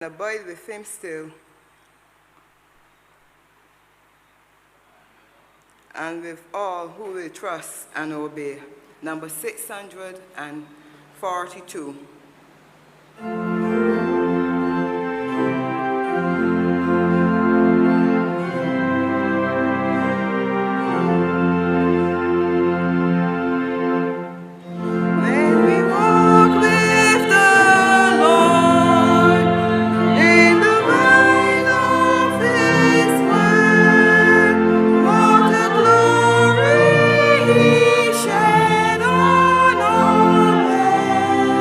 Abide with him still, and with all who will trust and obey. Number 642. Shed on all men.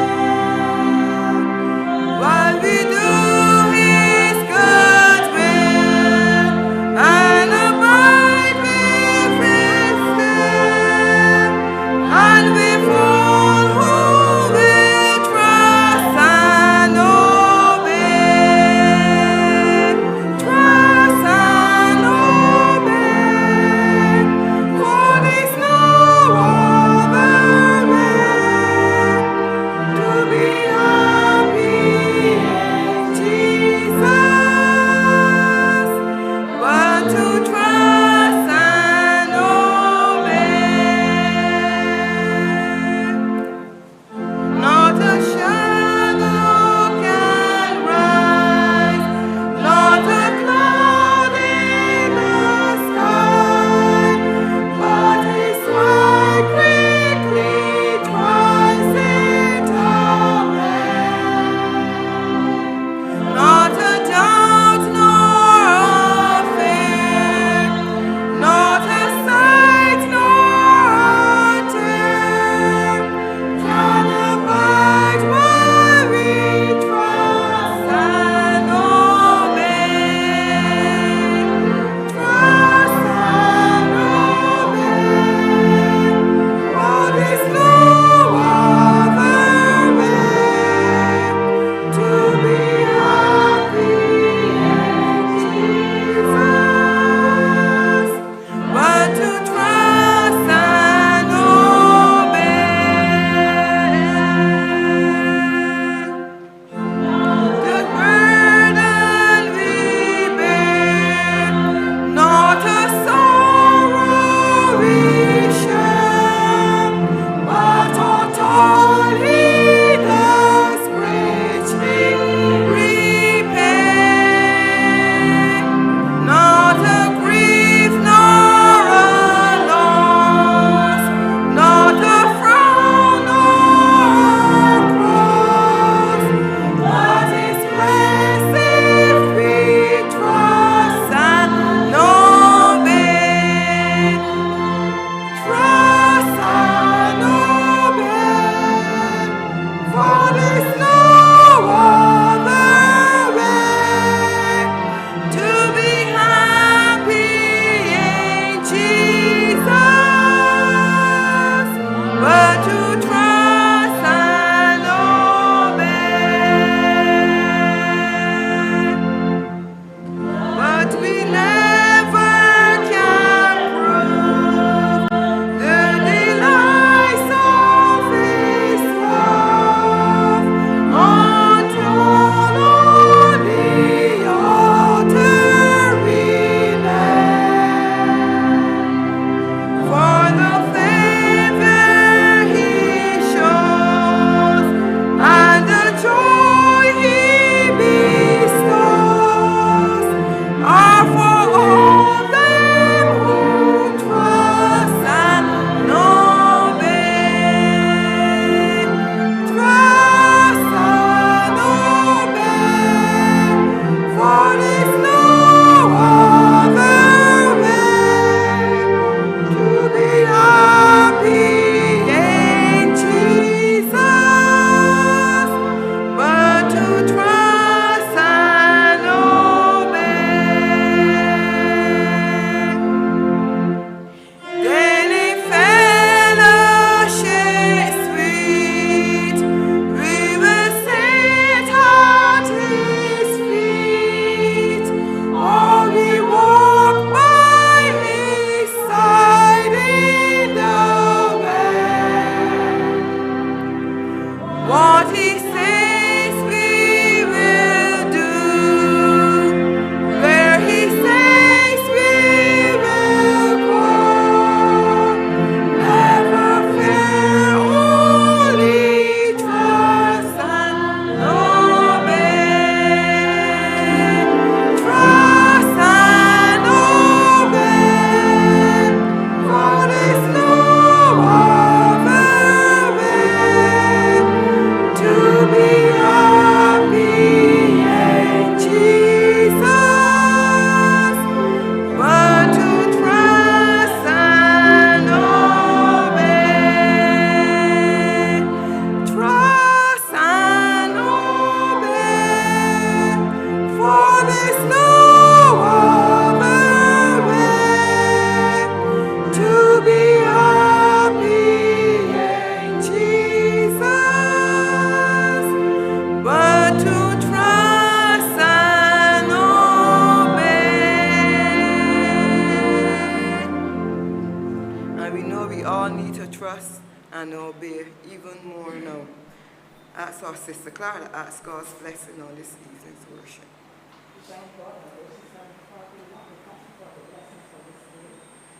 Ask our Sister Clara to ask God's blessing on this evening's worship. We thank God, our gracious Heavenly Father. We want to thank you for the blessings of this day.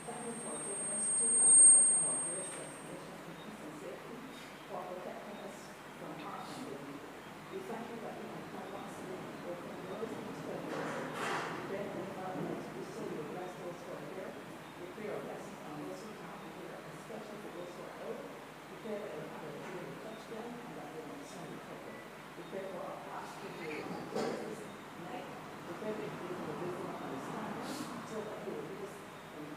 Thank you for taking us to and going to our various destinations in peace and safety, for protecting us from harm and danger. We thank you that we can come once again and open doors into the blessings. We pray that in our lives we so you bless those who are here. We pray your blessings on those who come here, especially for those who are out. We pray that you have a day to touch them and that they will soon recover. We pray for our pastor to this night. We pray that you give him wisdom and understanding so that he will give us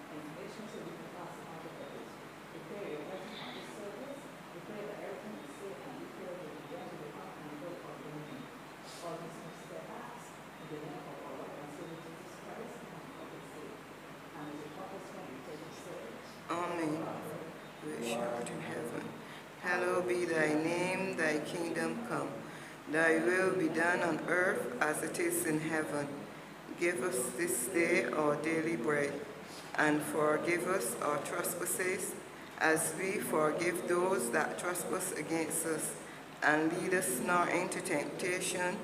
information so we can pass it on to others. We pray your blessing on this service. We pray that everything is safe and we pray that you grant the honor and good of your name. All these things that ask in the name of our Lord and Savior Jesus Christ and of his sake. And as you help us when we take the service. Amen. Which art in heaven, hallowed be thy name, thy kingdom come. Thy will be done on earth as it is in heaven. Give us this day our daily bread, and forgive us our trespasses, as we forgive those that trespass against us. And lead us not into temptation,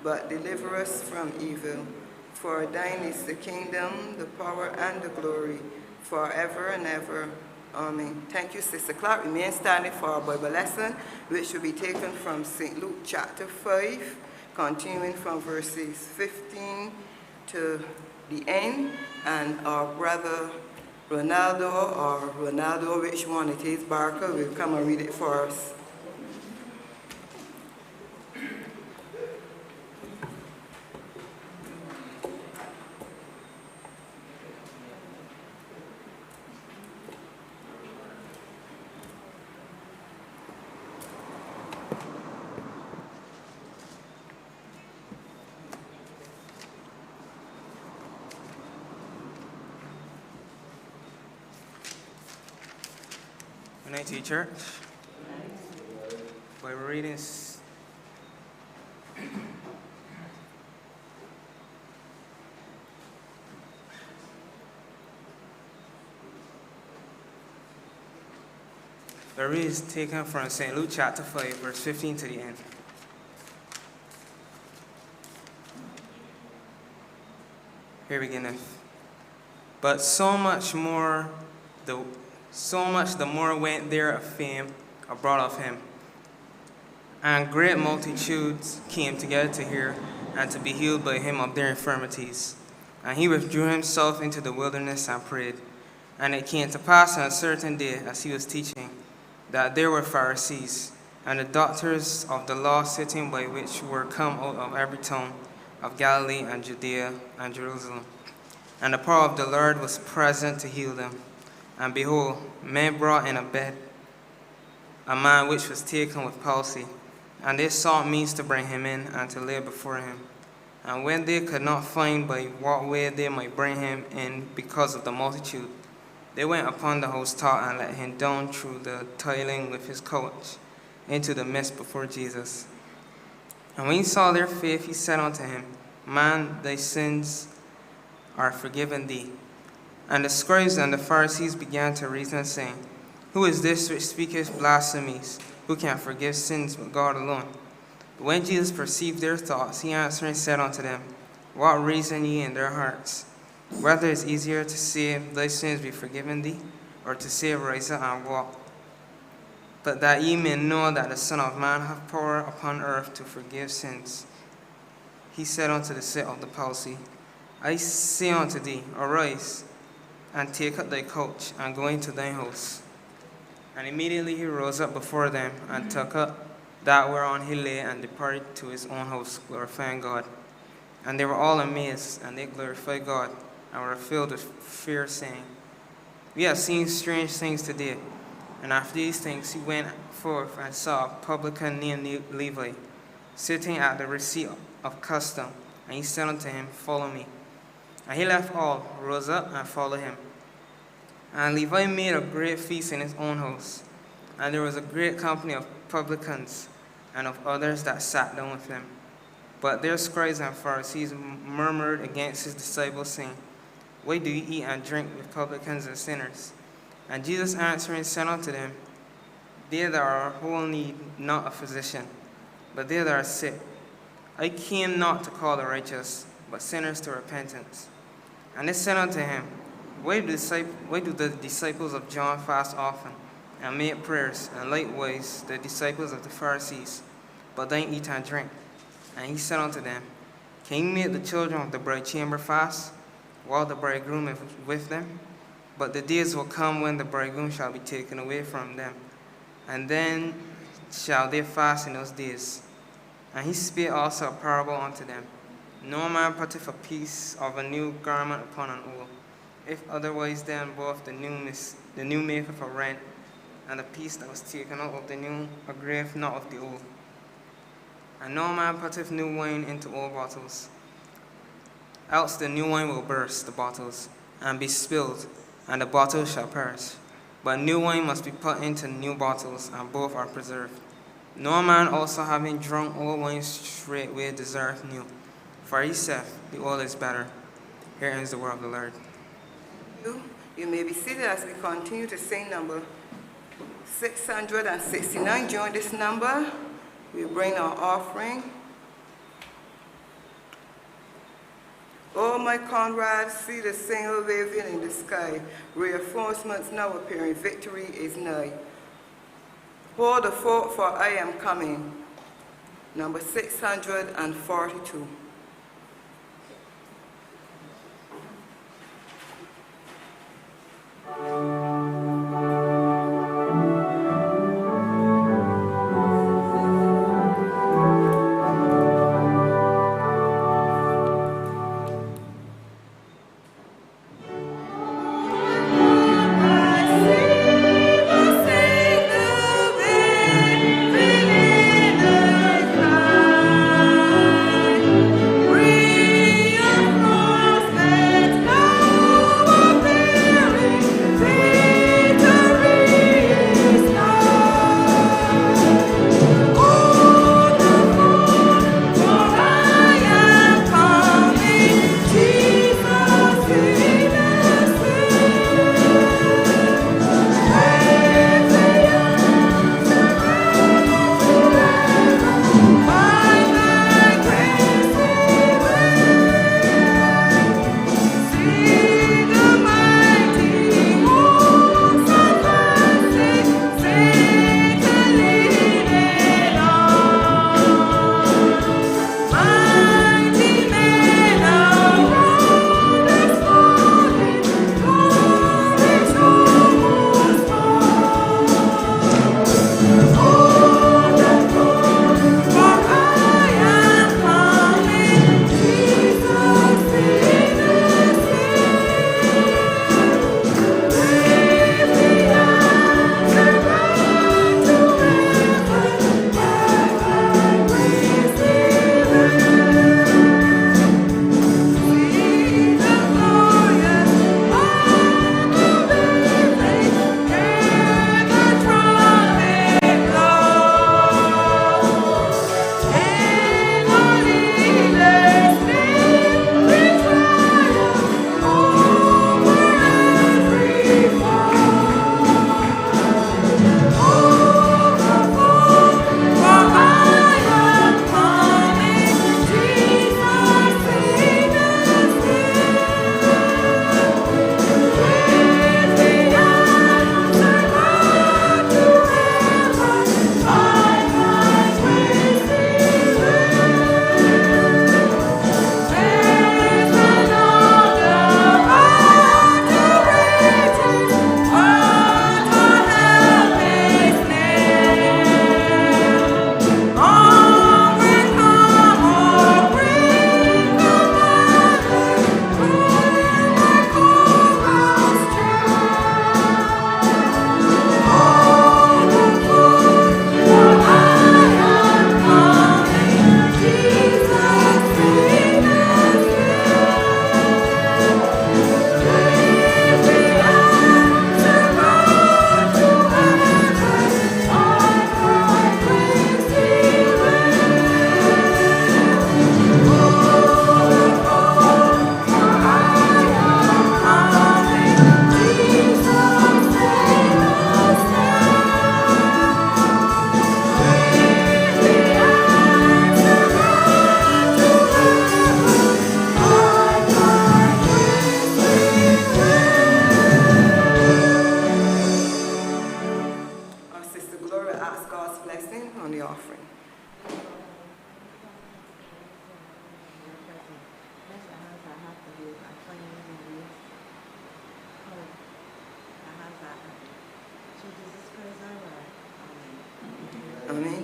but deliver us from evil. For thine is the kingdom, the power, and the glory, forever and ever. Amen. Thank you, Sister Clark. Remain standing for our Bible lesson, which will be taken from St. Luke chapter 5, continuing from verses 15 to the end. And our brother Ronaldo, which one it is, Barker, will come and read it for us. Good night to you, church. Bible readings. The reading is taken from St. Luke chapter 5, verse 15 to the end. Here we begin. But so much the more went there of fame abroad of him. And great multitudes came together to hear and to be healed by him of their infirmities. And he withdrew himself into the wilderness and prayed. And it came to pass on a certain day, as he was teaching, that there were Pharisees and the doctors of the law sitting by, which were come out of every town of Galilee and Judea and Jerusalem. And the power of the Lord was present to heal them. And behold, men brought in a bed a man which was taken with palsy, and they sought means to bring him in and to lay before him. And when they could not find by what way they might bring him in because of the multitude, they went upon the housetop and let him down through the tiling with his couch into the midst before Jesus. And when he saw their faith, he said unto him, Man, thy sins are forgiven thee. And the scribes and the Pharisees began to reason, saying, Who is this which speaketh blasphemies? Who can forgive sins but God alone? But when Jesus perceived their thoughts, he answering said unto them, What reason ye in their hearts? Whether it is easier to say, Thy sins be forgiven thee, or to say, Rise up and walk? But that ye may know that the Son of Man hath power upon earth to forgive sins. He said unto the sick of the palsy, I say unto thee, Arise, and take up thy couch, and go into thine house. And immediately he rose up before them, and took up that whereon he lay, and departed to his own house, glorifying God. And they were all amazed, and they glorified God, and were filled with fear, saying, We have seen strange things today. And after these things he went forth and saw a publican named Levi, sitting at the receipt of custom. And he said unto him, Follow me. And he left all, rose up, and followed him. And Levi made a great feast in his own house. And there was a great company of publicans and of others that sat down with him. But their scribes and Pharisees murmured against his disciples, saying, Why do ye eat and drink with publicans and sinners? And Jesus answering said unto them, They that are whole need not a physician, but they that are sick. I came not to call the righteous, but sinners to repentance. And they said unto him, why do the disciples of John fast often, and make prayers, and likewise the disciples of the Pharisees, but thine eat and drink? And he said unto them, can you make the children of the bridechamber fast, while the bridegroom is with them? But the days will come when the bridegroom shall be taken away from them, and then shall they fast in those days. And he spake also a parable unto them. No man putteth a piece of a new garment upon an old. If otherwise, then both the new maketh a rent, and the piece that was taken out of the new agreeth not of the old. And no man putteth new wine into old bottles, else the new wine will burst the bottles, and be spilled, and the bottles shall perish. But new wine must be put into new bottles, and both are preserved. No man also having drunk old wine straightway desireth new, for he saith, the old is better. Here ends the word of the Lord. You may be seated as we continue to sing number 669. Join this number. We bring our offering. Oh, my comrades, see the signal waving in the sky. Reinforcements now appearing. Victory is nigh. Hold the fort, for I am coming. Number 642.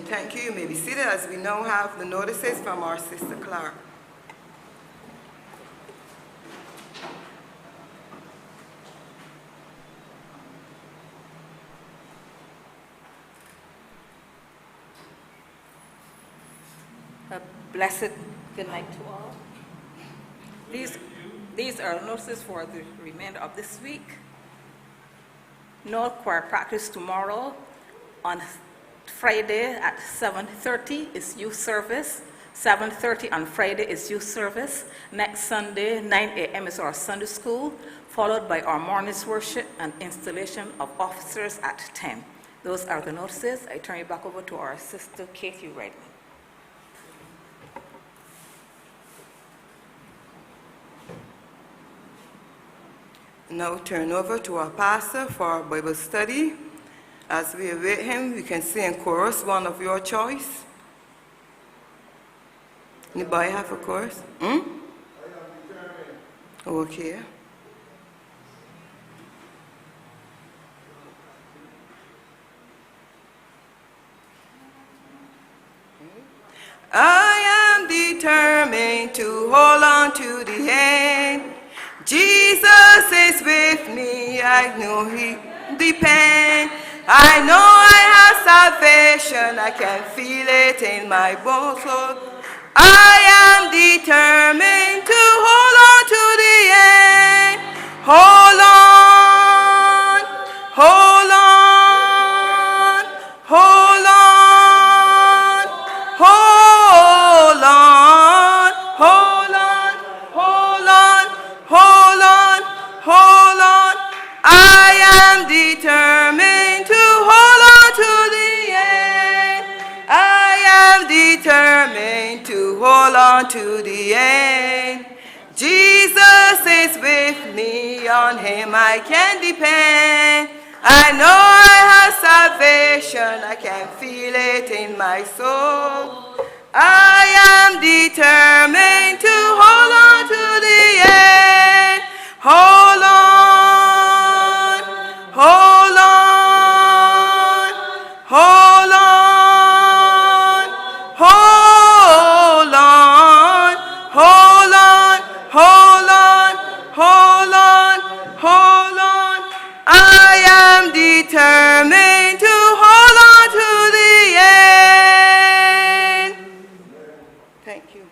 Thank you. You may be seated as we now have the notices from our Sister Clark. A blessed good night to all. These are notices for the remainder of this week. No choir practice tomorrow. On Friday at 7:30 is youth service. 7:30 on Friday is youth service. Next Sunday, 9 a.m. is our Sunday school, followed by our morning's worship and installation of officers at 10. Those are the notices. I turn you back over to our sister, Katie Redman. Now turn over to our pastor for our Bible study. As we await him, we can sing in chorus, one of your choice. Anybody have a chorus? Okay. I am determined to hold on to the end. Jesus is with me, I know he depends. I know I have salvation, I can feel it in my bones. I am determined to hold on to the end. Hold on, hold on, hold on, hold on, hold on, hold on, hold on, hold on. I am determined to hold on to the end. I am determined to hold on to the end. Jesus is with me, on him I can depend. I know I have salvation, I can feel it in my soul. I am determined to hold on to the end. Hold on, hold on, hold on, hold on, hold on, hold on, hold on, hold on. I am determined to hold on to the end. Thank you.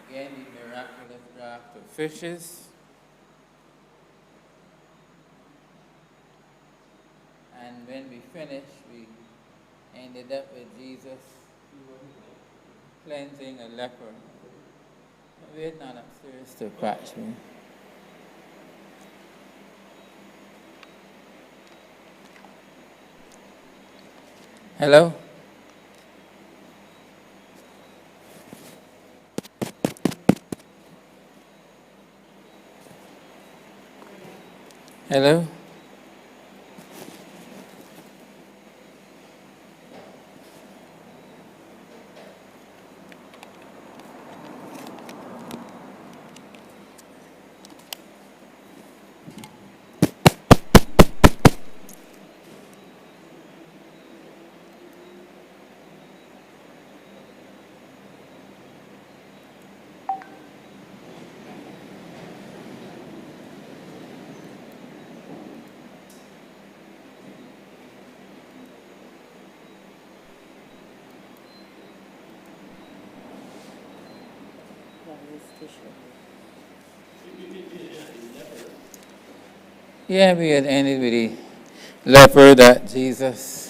Again, the miraculous draught of fishes. And when we finished, we ended up with Jesus cleansing a leper. Wait not upstairs to catch me. Hello? Hello? Yeah, we had ended with the leper that Jesus.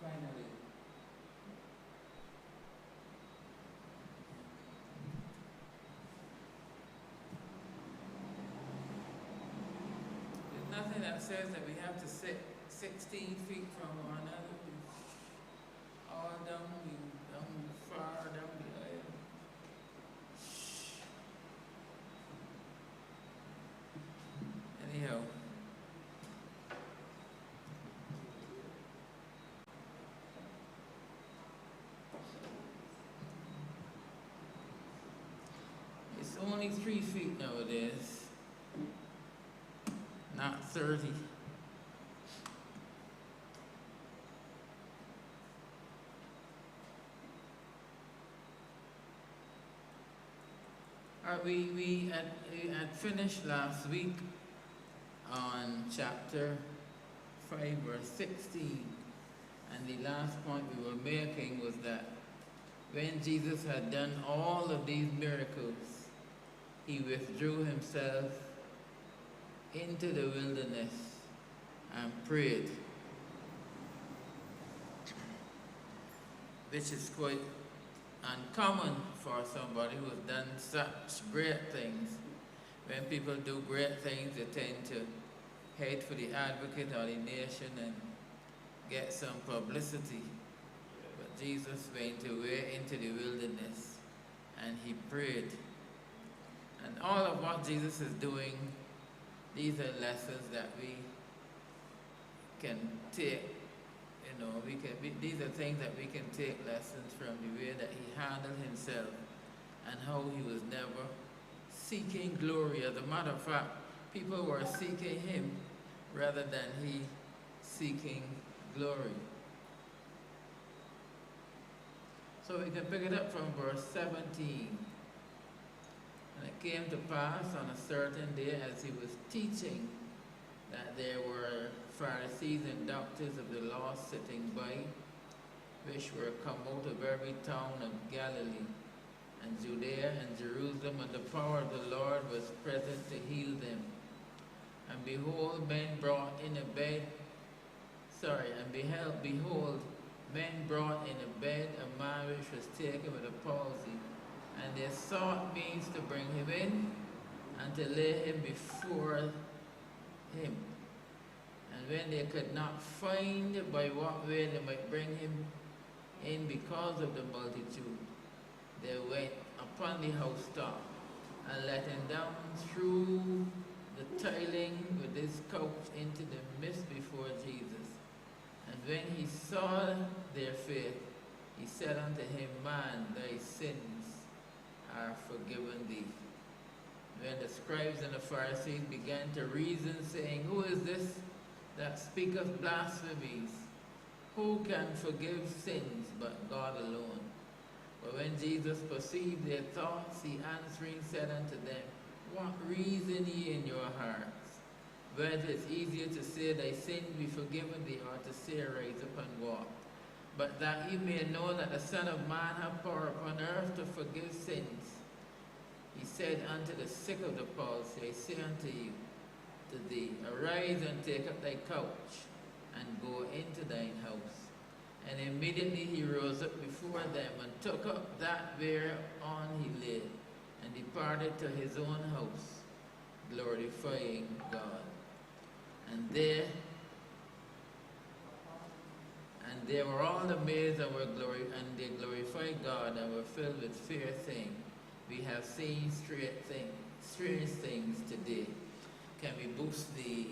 Finally. There's nothing that says that we have to sit 16 feet from one another. All down far down the aisle. Anyhow. It's only 3 feet nowadays, not 30. We had finished last week on chapter 5, verse 16. And the last point we were making was that when Jesus had done all of these miracles, he withdrew himself into the wilderness and prayed, which is quite uncommon for somebody who has done such great things. When people do great things, they tend to head for the advocate or the nation and get some publicity. But Jesus went away into the wilderness and he prayed. And all of what Jesus is doing, these are lessons that we can take. These are things that we can take lessons from the way that he handled himself and how he was never seeking glory. As a matter of fact, people were seeking him rather than he seeking glory. So we can pick it up from verse 17. And it came to pass on a certain day as he was teaching that there were Pharisees and doctors of the law sitting by, which were come out of every town of Galilee, and Judea and Jerusalem, and the power of the Lord was present to heal them. And behold, men brought in a bed And behold, men brought in a bed a man which was taken with a palsy, and they sought means to bring him in, and to lay him before him. And when they could not find by what way they might bring him in because of the multitude, they went upon the housetop and let him down through the tiling with his couch into the midst before Jesus. And when he saw their faith, he said unto him, Man, thy sins are forgiven thee. When the scribes and the Pharisees began to reason, saying, Who is this that speaketh blasphemies? Who can forgive sins but God alone? But when Jesus perceived their thoughts, he answering said unto them, What reason ye in your hearts? Whether it is easier to say, Thy sins be forgiven thee, or to say, Rise up and walk. But that ye may know that the Son of Man hath power upon earth to forgive sins, he said unto the sick of the palsy, I say unto you, to thee, Arise and take up thy couch, and go into thine house. And immediately he rose up before them, and took up that whereon he lay, and departed to his own house, glorifying God. And there were all amazed and they glorified God and were filled with fear, saying, We have seen strange things today. Can we boost the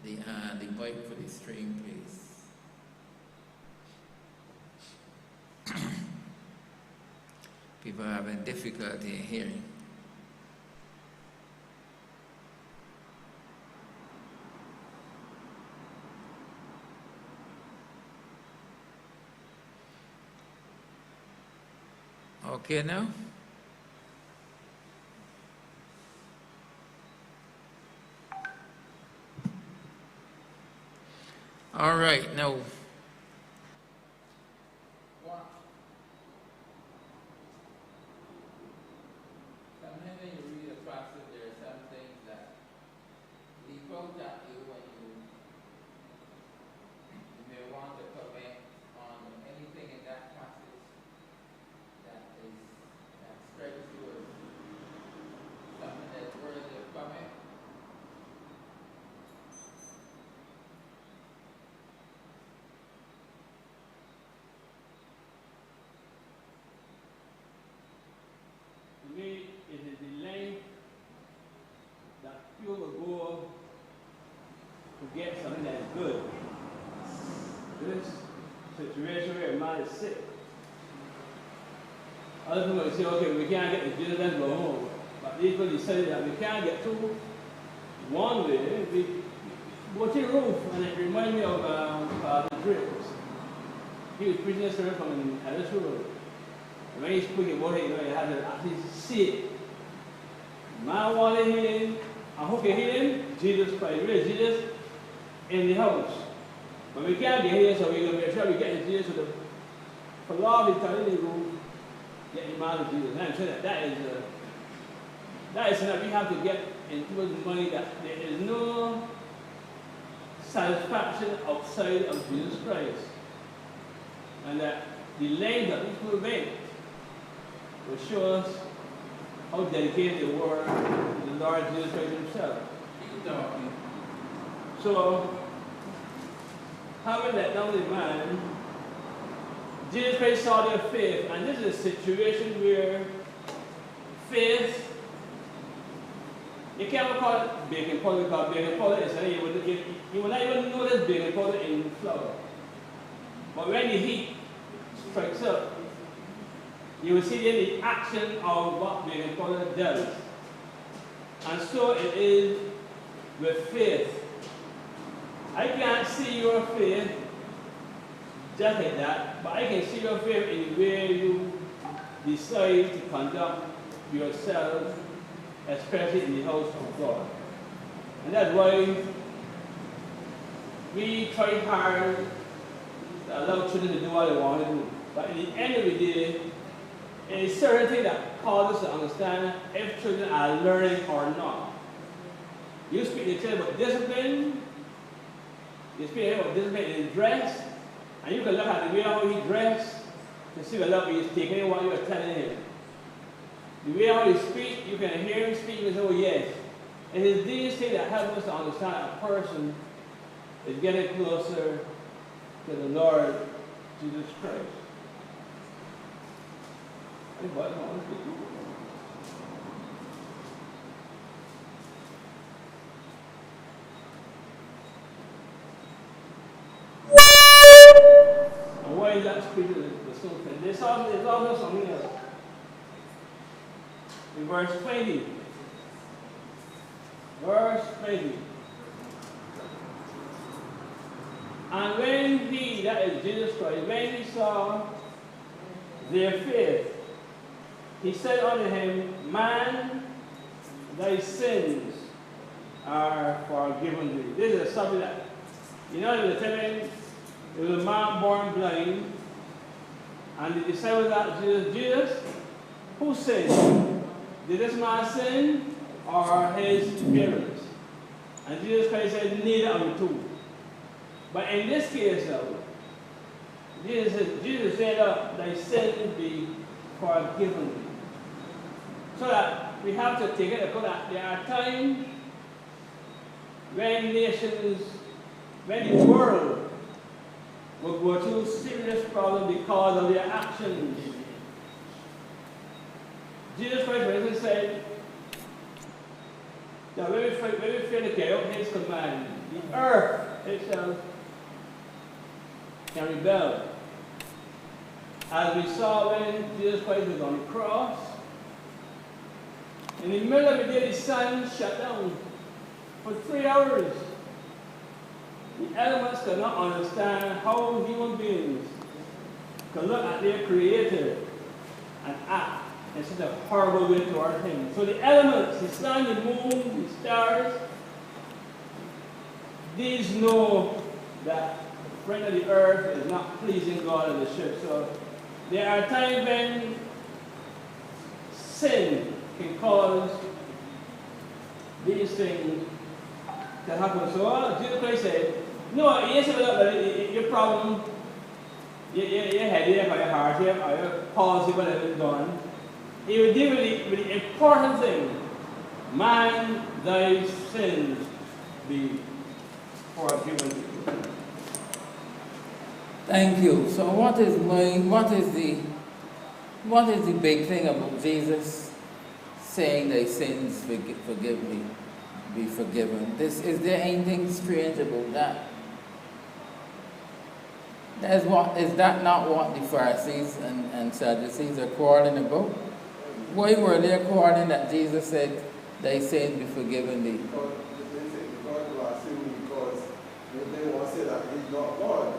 mic for the stream, please? People are having difficulty in hearing. Okay now? All right, now. Sometimes when you read a passage, there are some things that leap out at you when you may want to comment on anything in that passage that strikes you as something that's worthy of comment. To me, it is the length that people will go to get something that is good. This situation where a man is sick. Other people will say, okay, we can't get the Jesus, let's go home. But these people decided that we can't get to one way. We go to the roof, and it reminds me of the Drapes. He was preaching a sermon from Ellis Road. And when he spoke about it, you had to actually see it. Man wanted him, and who can hear him? Jesus Christ. Where is Jesus? In the house. But we can't get here, so we're going to make sure we get Jesus to the philosophy in the room, get the man of Jesus. And I'm saying that is something that we have to get into the money, that there is no satisfaction outside of Jesus Christ. And that the length that these people went will show us how dedicated they were to the Lord Jesus Christ himself. So, having that down in mind, Jesus Christ saw their faith, and this is a situation where faith, you can't call it baking powder, because baking powder is you will not even notice baking powder in flour. But when the heat strikes up, you will see the action of what baking powder does. And so it is with faith. I can't see your faith just like that, but I can see your faith in the way you decide to conduct yourself, especially in the house of God. And that's why we try hard to allow children to do what they want to do. But in the end of the day, it is certain thing that calls us to understand if children are learning or not. You speak to the child about discipline. You speak to him about discipline in his dress. And you can look at the way how he dressed to see the love he is taking in what you are telling him. The way how he speaks, you can hear him speak and say, oh yes. It is these things that help us to understand a person is getting closer to the Lord Jesus Christ. And why is that speaking the something? There's also something else. In verse 20. Verse 20. And when he, that is Jesus Christ, when he saw their faith, he said unto him, Man, thy sins are forgiven thee. This is something that, you know, in the time, there was a man born blind, and the disciples asked Jesus, who sinned? Did this man sin or his parents? And Jesus Christ said, neither of the two. But in this case, though, Jesus said, thy sins be forgiven thee. So that we have to take it because there are times when nations, when the world will go through serious problems because of their actions. Jesus Christ, for instance, said that when we fail to carry out his command, the earth itself can rebel. As we saw when Jesus Christ was on the cross, in the middle of the day, the sun shut down for 3 hours. The elements cannot understand how human beings can look at their Creator and act in such a horrible way toward Him. So the elements, the sun, the moon, the stars, these know that the friend of the earth is not pleasing God in the church. So there are times when sin can cause these things to happen. So Jesus Christ said, no, you say that your problem, your headache or your heart, or your palsy, whatever is gone. He will deal with the important thing. Man, thy sins be forgiven. Thank you. So what is the big thing about Jesus saying thy sins forgive me, be forgiven? Is there anything strange about that? Is that not what the Pharisees and Sadducees are quarreling about? Why were they quarreling that Jesus said, thy sins be forgiven thee? Because they are sinning because they want to say that he's not God.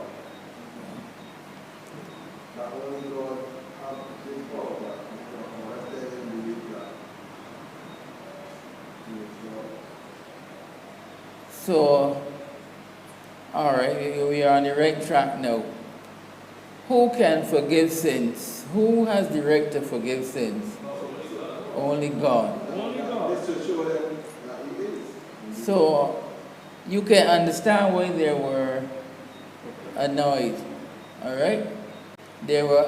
That only God has the power. Unless they didn't believe that he is God. So, all right, we are on the right track now. Who can forgive sins? Who has the right to forgive sins? Only God. Only God. This to show them that he is. So, you can understand why they were annoyed. All right? They were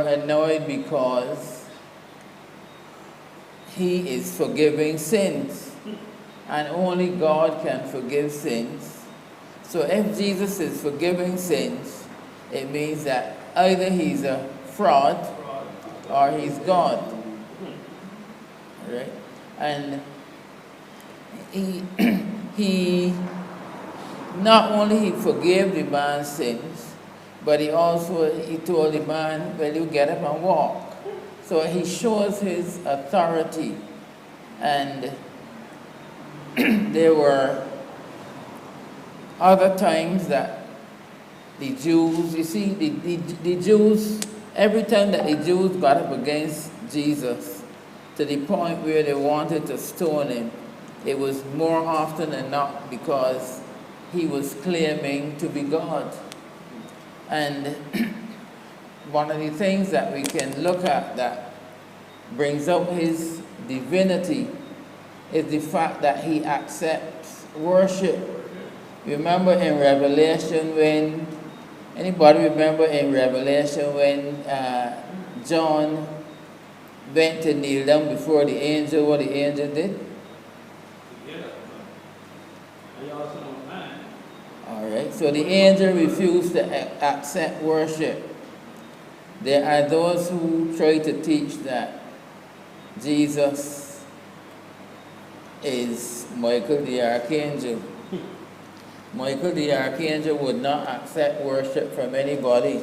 annoyed because he is forgiving sins. And only God can forgive sins. So if Jesus is forgiving sins, it means that either he's a fraud or he's God. Right? And he not only he forgave the man's sins, but he told the man, well, you get up and walk. So he shows his authority. And there were other times that the Jews, you see, the Jews, every time that the Jews got up against Jesus to the point where they wanted to stone him, it was more often than not because he was claiming to be God. And one of the things that we can look at that brings out his divinity is the fact that he accepts worship. Remember in Revelation when, anybody remember in Revelation when John went to kneel down before the angel, what the angel did? All right, so the angel refused to accept worship. There are those who try to teach that Jesus is Michael the Archangel. Michael the Archangel would not accept worship from anybody.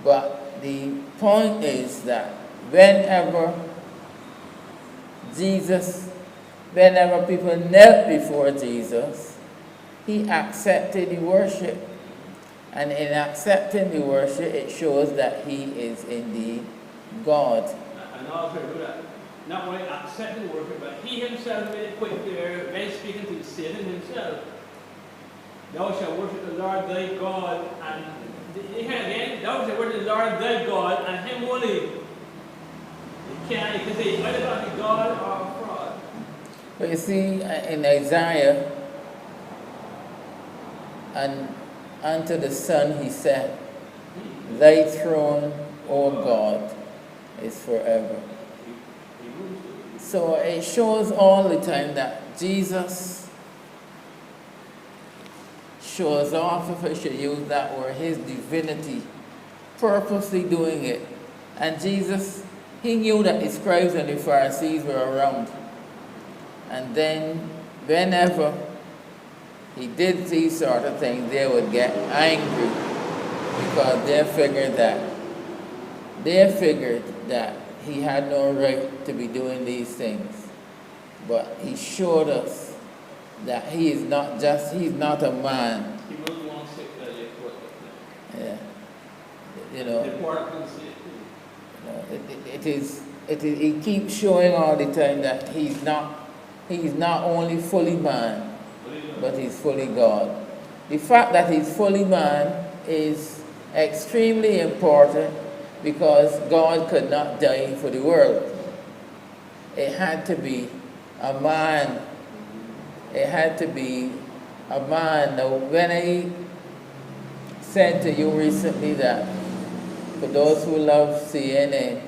But the point is that whenever people knelt before Jesus, he accepted the worship. And in accepting the worship, it shows that he is indeed God. And also that not only accepting worship, but he himself made it quite clear when speaking to Satan himself. Thou shalt worship the Lord thy God, and again, thou shalt worship the Lord thy God, and him only. You can say either God be God or fraud. But you see, in Isaiah, and unto the Son he said, thy throne, O God, is forever. So it shows all the time that Jesus shows off, if I should use that word, his divinity, purposely doing it. And Jesus, he knew that the scribes and the Pharisees were around. And then whenever he did these sort of things, they would get angry because they figured that he had no right to be doing these things. But he showed us that he's not a man. He was one sick Yeah. You know, he keeps showing all the time that he's not only fully man, but he's fully God. The fact that he's fully man is extremely important because God could not die for the world. It had to be a man. It had to be a man. Now, when I said to you recently that for those who love CNN,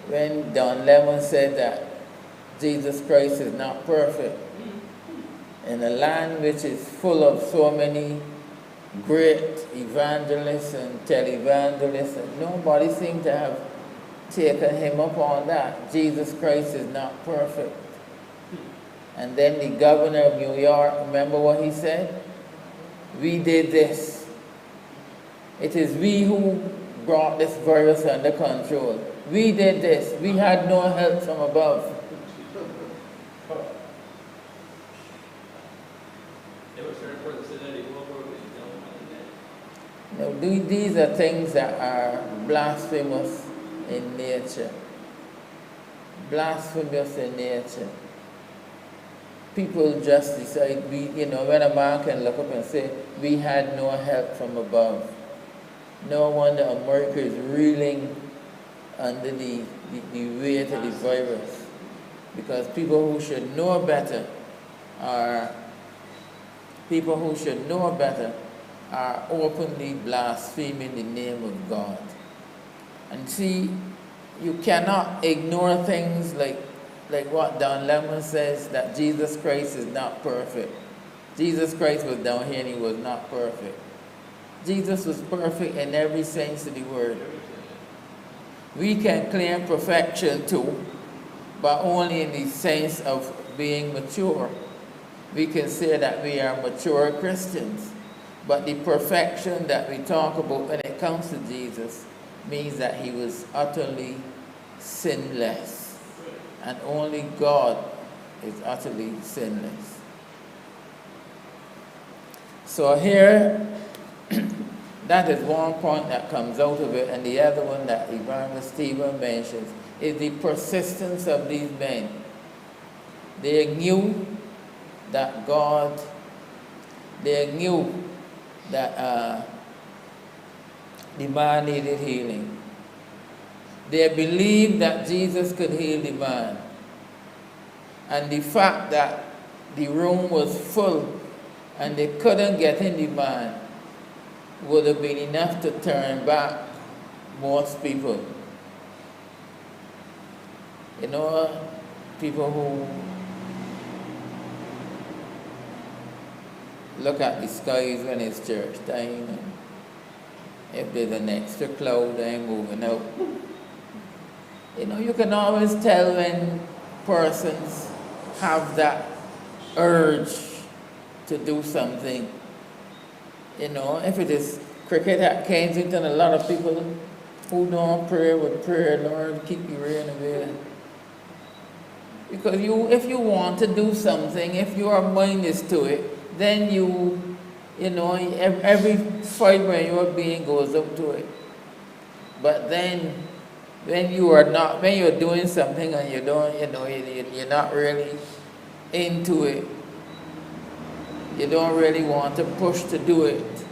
when Don Lemon said that Jesus Christ is not perfect, in a land which is full of so many great evangelists and televangelists, and nobody seemed to have taken him up on that. Jesus Christ is not perfect. And then the governor of New York, remember what he said? We did this. It is we who brought this virus under control. We did this. We had no help from above. Now, these are things that are blasphemous in nature. Blasphemous in nature. People just decide, when a man can look up and say, we had no help from above. No wonder America is reeling under the weight of the virus. Because people who should know better are openly blaspheming the name of God. And see, you cannot ignore things like what Don Lemon says, that Jesus Christ is not perfect. Jesus Christ was down here and he was not perfect. Jesus was perfect in every sense of the word. We can claim perfection too, but only in the sense of being mature. We can say that we are mature Christians. But the perfection that we talk about when it comes to Jesus means that he was utterly sinless. And only God is utterly sinless. So here, that is one point that comes out of it. And the other one that Evangelist Stephen mentions is the persistence of these men. They knew that the man needed healing. They believed that Jesus could heal the man. And the fact that the room was full and they couldn't get in the man would have been enough to turn back most people. You know, people who look at the skies when it's church time, and if there's an extra cloud, they're moving out. You know, you can always tell when persons have that urge to do something. You know, if it is cricket at Kensington, a lot of people who don't pray would pray, Lord, keep the rain away. Because if you want to do something, if your mind is to it, then you know, every fiber in your being goes up to it. But then, when you're doing something and you don't, you know, you're not really into it, you don't really want to push to do it,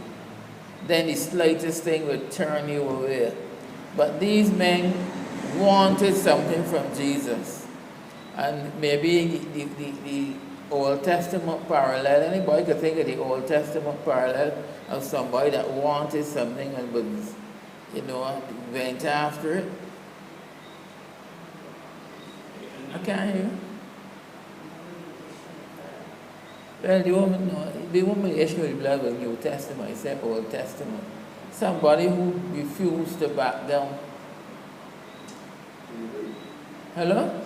then the slightest thing would turn you away. But these men wanted something from Jesus. And maybe the Old Testament parallel, anybody could think of the Old Testament parallel of somebody that wanted something and was, you know, went after it. I can't hear you. Well, the woman issue with blood was New Testament, it said Old Testament. Somebody who refused to back down. Hello?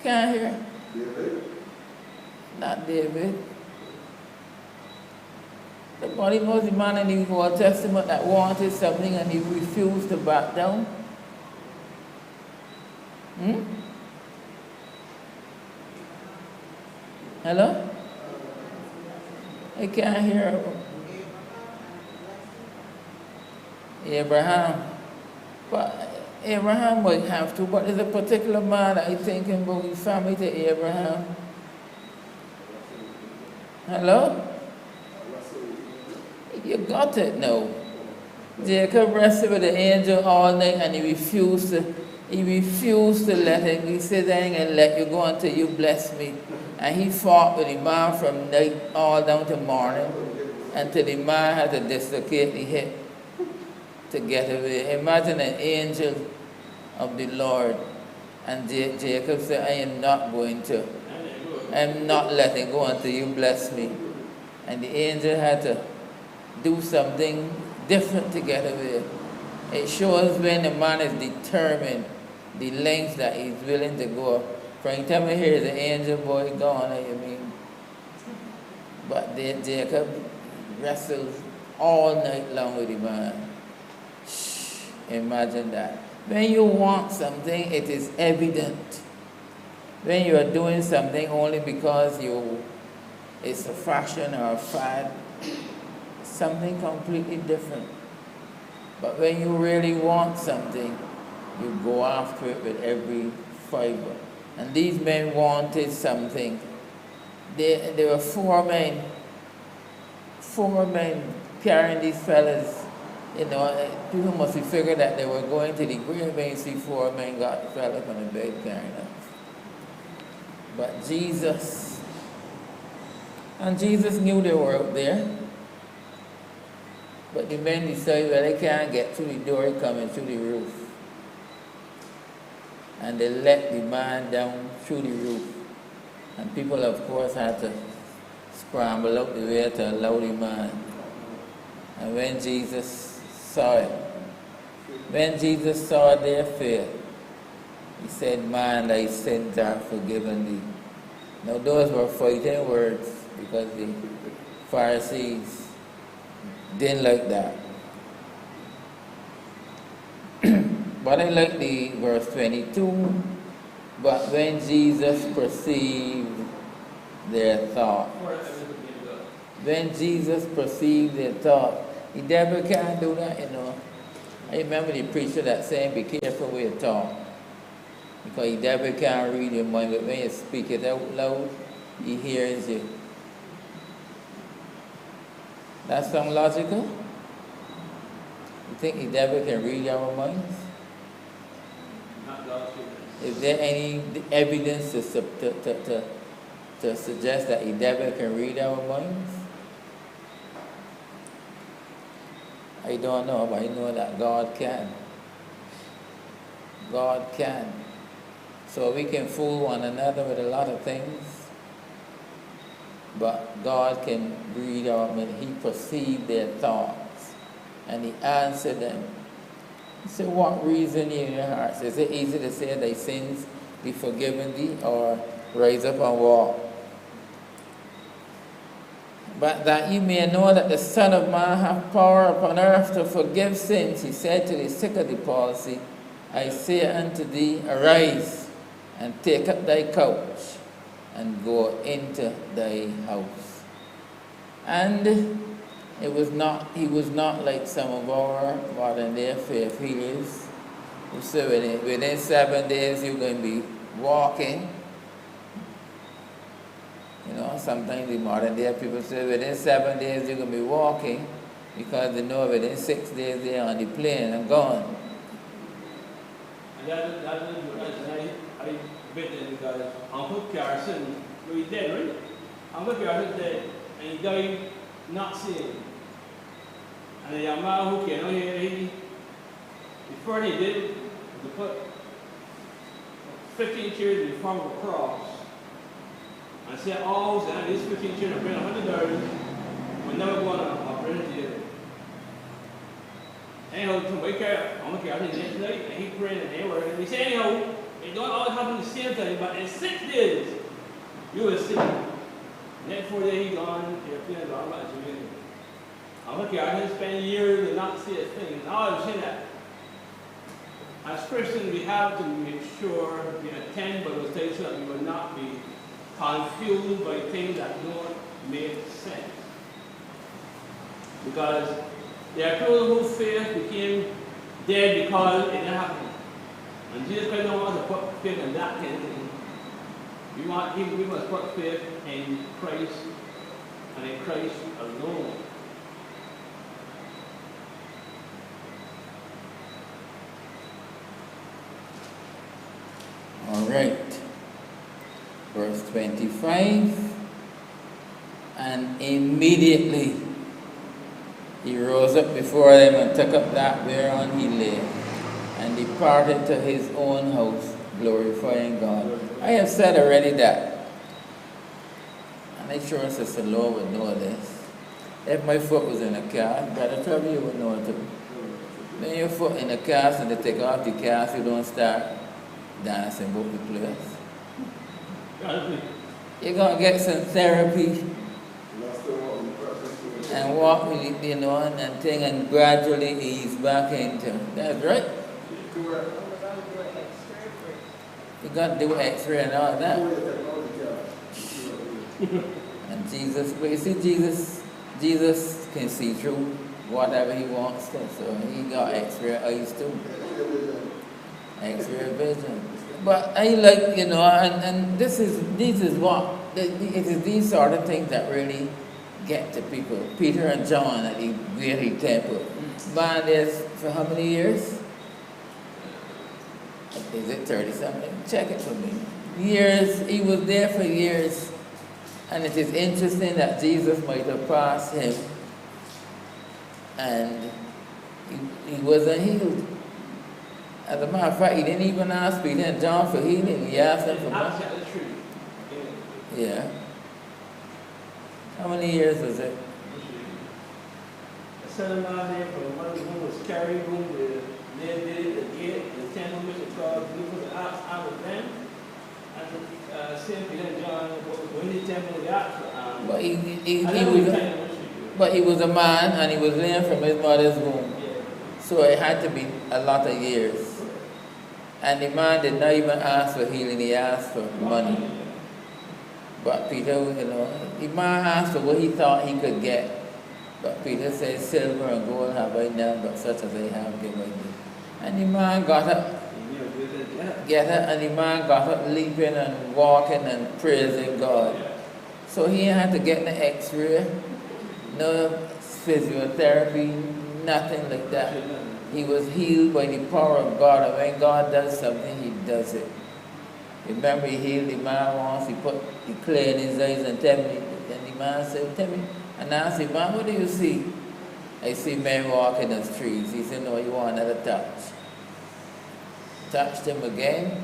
Can't hear. David? Not David. Somebody was the man in the Old Testament that wanted something and he refused to back down. Hello? I can't hear. Abraham. But Abraham might have to, but there's a particular man I think about his family to Abraham. Hello? You got it now. Jacob wrestled with the angel all night and he refused to let him. He said, I ain't gonna let you go until you bless me. And he fought with the man from night all down to morning until the man had to dislocate the hip to get away. Imagine an angel of the Lord. And Jacob said, I am not going to. I'm not letting go until you bless me. And the angel had to do something different to get away. It shows when a man is determined, the lengths that he's willing to go. From the time I hear the angel boy gone, I mean. But then Jacob wrestled all night long with the man. Imagine that. When you want something, it is evident. When you are doing something only because it's a fashion or a fad, something completely different. But when you really want something, you go after it with every fiber. And these men wanted something. There were four men carrying these fellas. You know, people must have figured that they were going to the grave and see four men got fell up on the bed carrying them. But Jesus knew they were out there. But the men decided, well, they can't get through the door, coming through the roof. And they let the man down through the roof. And people, of course, had to scramble up the way to allow the man. And when Jesus saw it, when Jesus saw their faith, he said, man, thy sins are forgiven thee. Now those were fighting words because the Pharisees didn't like that. But I like the verse 22. But when Jesus perceived their thought, when Jesus perceived their thought, the devil can't do that, you know. I remember the preacher that saying, be careful with your talk. Because the devil can't read your mind, but when you speak it out loud, he hears you. That sound logical? You think the devil can read our minds? Not God's children. Is there any evidence to suggest that the devil can read our minds? I don't know, but I know that God can. God can. So we can fool one another with a lot of things, but God can read our minds. He perceived their thoughts, and He answered them. He said, what reason in your hearts? Is it easy to say thy sins be forgiven thee, or rise up and walk? But that you may know that the Son of Man hath power upon earth to forgive sins, he said to the sick of the palsy, I say unto thee, arise, and take up thy couch, and go into thy house. And he was not like some of our modern day faith healers who say within 7 days you're going to be walking. You know, sometimes the modern day people say within 7 days you're going to be walking, because they know within 6 days they're on the plane and gone. And that's I bet that because Uncle Carson, he dead, right? Uncle Carson dead, and he died not seeing. And the young man who came out here, the first he did was to put 15 chairs in front of a cross. And said, all and these 15 children bring $100, we're never going to bring it together. Anyhow, to wake up, I'm looking at him next night, and he prayed and they were, and he said, anyhow, it don't always happen the same time, but in 6 days, you will see. Next 4 days, he's gone, you're feeling all about you. I'm looking at him, spend years and not see a thing. And all I'm saying that, as Christians, we have to make sure we attend Bible study so that we will not be confused by things that don't make sense. Because there are people whose faith became dead because it didn't happen. And Jesus Christ don't want us to put faith in that kind of thing. We must put faith in Christ and in Christ alone. All right. Verse 25, and immediately he rose up before them and took up that whereon he lay, and departed to his own house, glorifying God. I have said already that, and I'm sure Sister Law would know this. If my foot was in a cast, Brother Trevor, you would know it too. When your foot in a cast and they take off the cast, you don't start dancing about the place. You're going to get some therapy and walk with it, you know, and thing, and gradually ease back into. That's right. You got to do X-ray and all that. And Jesus, but you see, Jesus can see through whatever he wants to, so he got X-ray eyes too. X-ray vision. But I like, you know, and this is what, it is these sort of things that really get to people. Peter and John at the great temple. Man, there's for how many years? Is it 30-something? Check it for me. Years, he was there for years. And it is interesting that Jesus might have passed him and he wasn't healed. As a matter of fact, he didn't even ask Peter and John for healing. He asked them for money. Yeah. How many years was it? A certain amount there from one room was carried room, they did the gate, the temple mission called, he was out with them. And St. Peter and John, when the temple was out, but he was a man and he was laying from his mother's womb. Yeah. So it had to be a lot of years. And the man did not even ask for healing, he asked for money. But Peter, you know, the man asked for what he thought he could get. But Peter said, silver and gold have I none, but such as I have give I thee. And the man got up, and the man got up leaping and walking and praising God. So he had to get an X-ray, no physiotherapy, nothing like that. He was healed by the power of God, and when God does something, he does it. Remember, he healed the man once, he put the clay in his eyes and tell me, and the man said, tell me, and I said, man, what do you see? I see men walking on the streets. He said, no, you want another touch. Touched him again,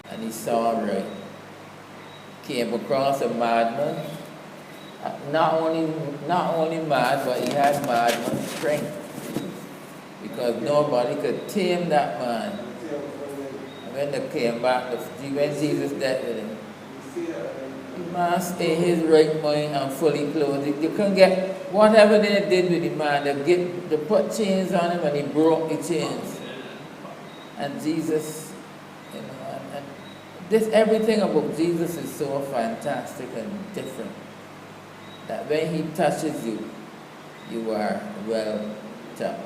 and he saw right. Came across a madman. Not only mad, but he had madman strength. Because nobody could tame that man. And when they came back, when Jesus dealt with him, the man stayed in his right mind and fully clothed. You couldn't get, whatever they did with the man, they put chains on him and he broke the chains. And Jesus, you know, and this, everything about Jesus is so fantastic and different that when he touches you, you are well touched.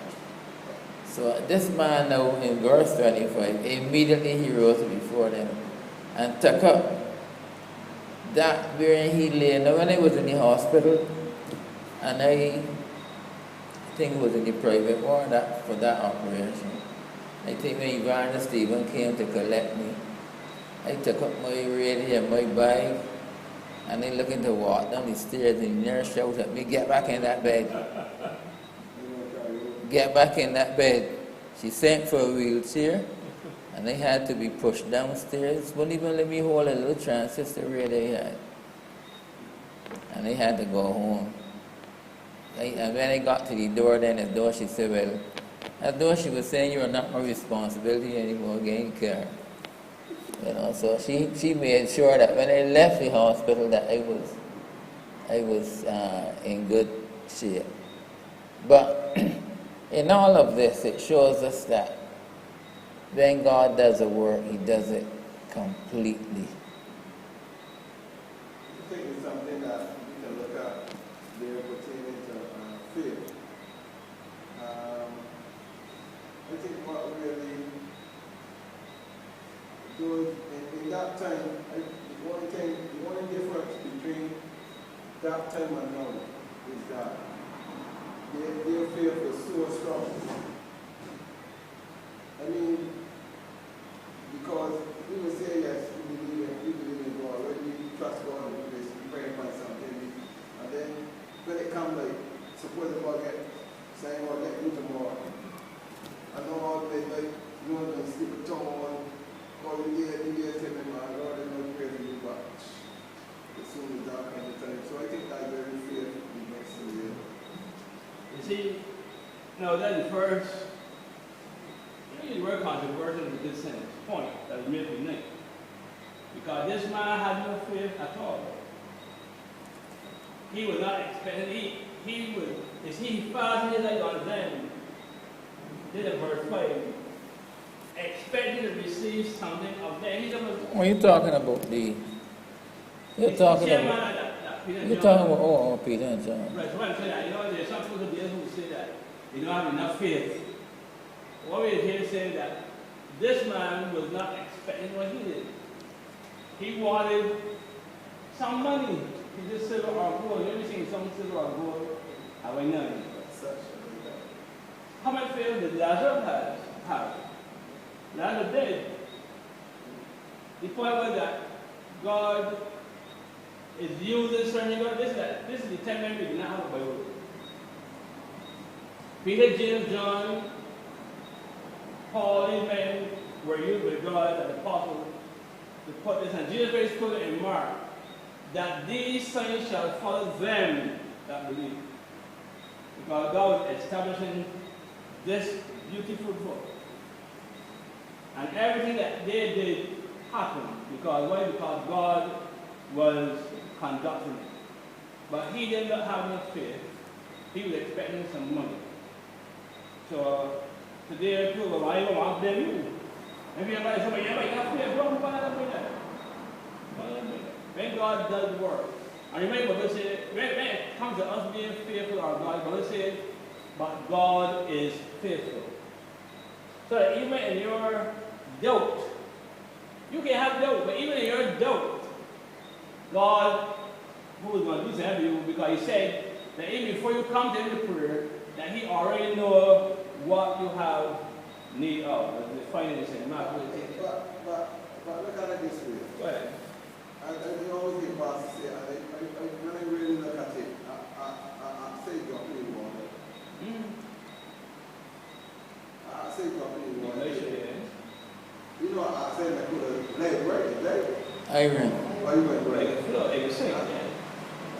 So this man now in verse 25, immediately he rose before them and took up that wherein he lay. Now when I was in the hospital, and I think it was in the private ward for that operation, I think when Evangelist Stephen came to collect me, I took up my radio and my bag, and I looking to walk down the stairs, and the nurse shouted at me, get back in that bed. Get back in that bed. She sent for a wheelchair, and I had to be pushed downstairs. Wouldn't even let me hold a little transistor radio I had. And I had to go home. And when I got to the door, she said, well, as though she was saying, you are not my responsibility anymore, getting care. You know, so she made sure that when I left the hospital that I was in good shape. But in all of this, it shows us that when God does a work, he does it completely. I think it's something that we can look at there pertaining to faith. I think what really goes in that time, the only difference between that time and now is that their faith was so strong. I mean, because we will say, yes, we believe in God, when we trust God and we pray upon something, and then when it comes, like, suppose if I get saying, well, get you tomorrow, I know all the like, you know, going to stick a tongue on, or you get him, man, Lord, I know praise you, but as soon as dark comes the time. So I think that very faith makes the real. You see, no, that is first, you need to work on controversial in this sense, point that was made tonight. Because this man had no faith at all. He was not expecting, he fasted his eyes on them, did a verse 5, expecting to receive something of them. What are you talking about, You're talking about Peter and John. Right, so what I'm saying that, you know, there's some people who say that they don't have enough faith. What we're here saying that this man was not expecting what he did. He wanted some money. He just silver or gold. You ever seen some silver or gold? I went none. How much faith did Lazarus have? Lazarus did. The point was that God is using certain God. This is the time when we did not have a Bible. Peter, James, John, Paul, these men were used by God as apostles to put this, and Jesus Christ put it in Mark, that these signs shall follow them that believe. Because God was establishing this beautiful book. And everything that they did happened. Because why? Because God was conducting it. But he did not have enough faith. He was expecting some money. So today, people will I want them you. Maybe everybody say, yeah, but you have faith, bro, why not do that? When God does work, and remember, Bible says, when it comes to us being faithful or God, Bible says, but God is faithful. So that even in your doubt, you can have doubt, but even in your doubt, God, who is going to do something for you, because he said that even before you come to him in prayer, that he already knows what you have need of. The finance and not really. But But look at it this way. Right. And you always hear pastors say, when I really look at it, I say God really want it. I say God really want it. You know, I say I put a leg right. Iron. Why you went right?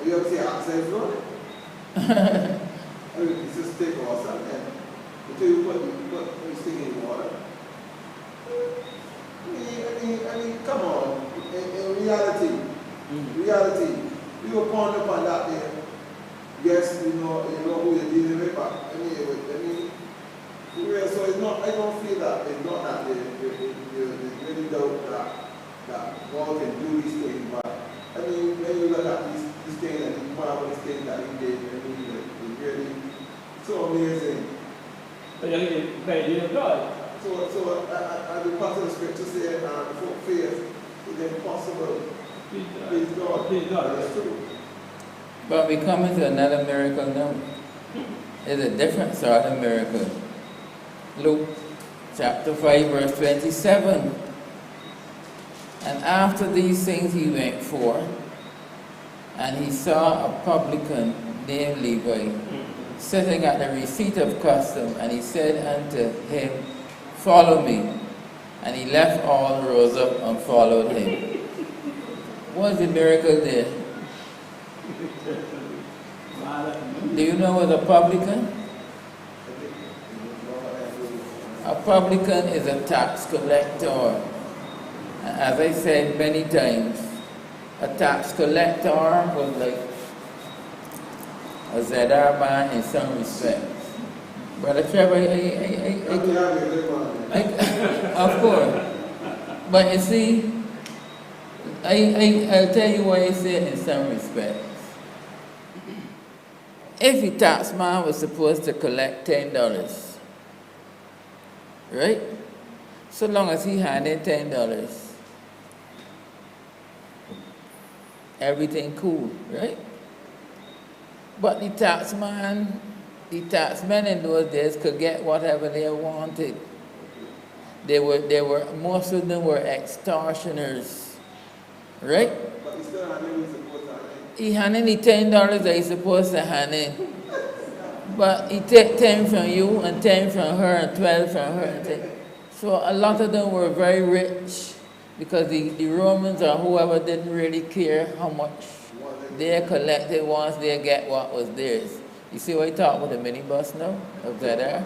You ever see oxide floor? I mean, it's just stick or something. Until you put stick in water. I mean, come on. In reality, you will ponder upon that there. Yes, you know who you're dealing with, but I mean, so it's not, I don't feel that it's not that they really doubt that God can do these things, but I mean, when you look at these things and these marvelous things that he did, I mean, it's really so amazing. So you get paid in God. So as the pastor of scripture said, for faith is impossible. Please God. That's true. But we come into another miracle now. It's a different sort of miracle. Luke chapter 5 verse 27. And after these things he went forth, and he saw a publican named Levi sitting at the receipt of custom, and he said unto him, Follow me. And he left all, rose up, and followed him. What's the miracle there? Do you know what a publican? A publican is a tax collector. As I said many times, a tax collector was like a ZR man in some respects. Brother Trevor, of course. But you see, I'll tell you why I say it in some respects. If a tax man was supposed to collect $10, right? So long as he handed $10, everything cool, right? But the taxmen in those days could get whatever they wanted. They were most of them were extortioners, right? But he still handed what he's supposed to hand. He handed the $10 that he's supposed to hand in. But he take 10 from you and 10 from her and 12 from her. And 10. So a lot of them were very rich because the Romans or whoever didn't really care how much they collected once they get what was theirs. You see what I talk about the minibus now of that there?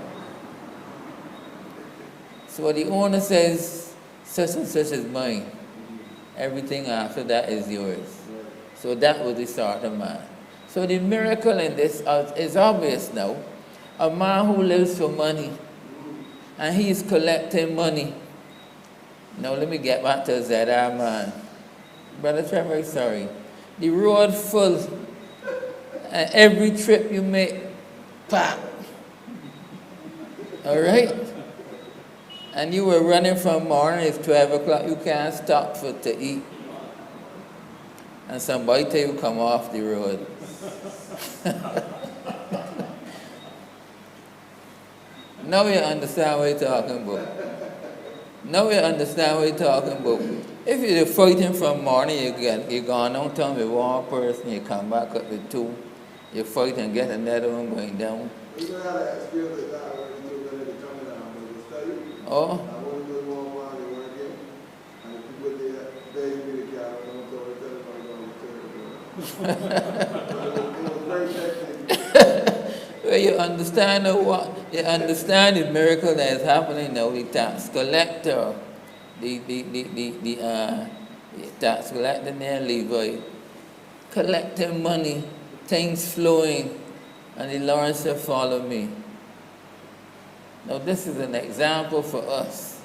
So the owner says, such and such is mine. Everything after that is yours. So that was the sort of man. So the miracle in this is obvious now. A man who lives for money, and he is collecting money. Now let me get back to ZR man. Brother Trevor, sorry. The road full, and every trip you make, pop. All right? And you were running from morning, it's 12 o'clock, you can't stop to eat. And somebody tell you come off the road. Now you understand what you're talking about. Now you understand what you're talking about. If you're fighting from morning, you gone down town with one person, you come back up with two, you fight and get another one going down. You know how to experience with that when you do it coming down, but you study. Oh. I want to do one while they weren't here. And the people there, they really care. I don't know what it was very technical. Well, you understand what? You understand the miracle that is happening now. The tax collector, the tax collector near Levi, collecting money, things flowing, and the Lord said, "Follow me." Now this is an example for us.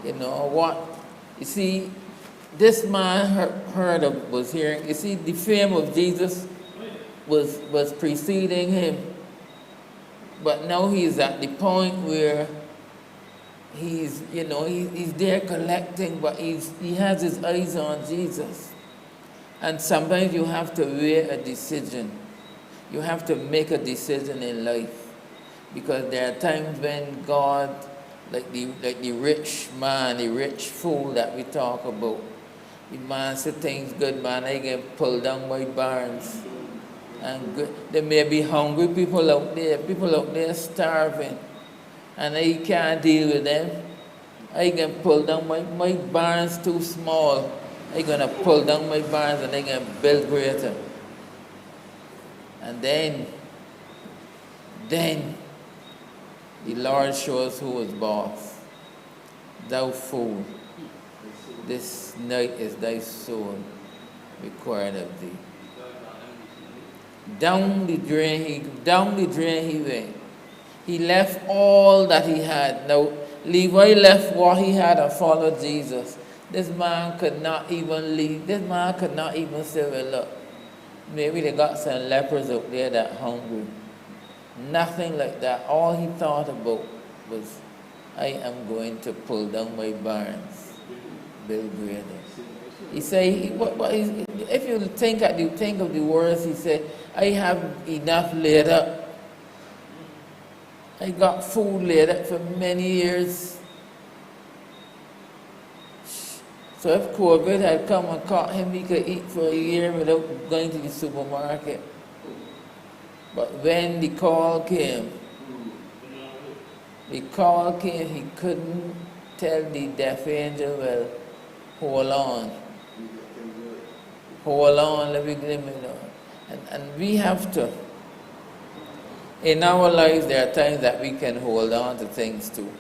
You know what? You see, this man was hearing. You see, the fame of Jesus was preceding him, but now he's at the point where he's there collecting, but he has his eyes on Jesus. And sometimes you have to weigh a decision. You have to make a decision in life, because there are times when God like the rich man, the rich fool that we talk about. The man said things good, man, I get pulled down by barns. And good. There may be hungry people out there starving, and I can't deal with them. I can pull down my barns too small. I gonna pull down my barns and I can build greater. And then the Lord shows who was boss. Thou fool, this night is thy soul required of thee. Down the drain he went. He left all that he had. Now, Levi left what he had and followed Jesus. This man could not even leave. This man could not even say, well, look, maybe they got some lepers out there that hungry. Nothing like that. All he thought about was, I am going to pull down my barns, build greater. He said, if you think of the words, he said, I have enough laid up. I got food laid up for many years. So if COVID had come and caught him, he could eat for a year without going to the supermarket. But when the call came, he couldn't tell the deaf angel, well, hold on, let me give it on. And we have to. In our lives, there are times that we can hold on to things too.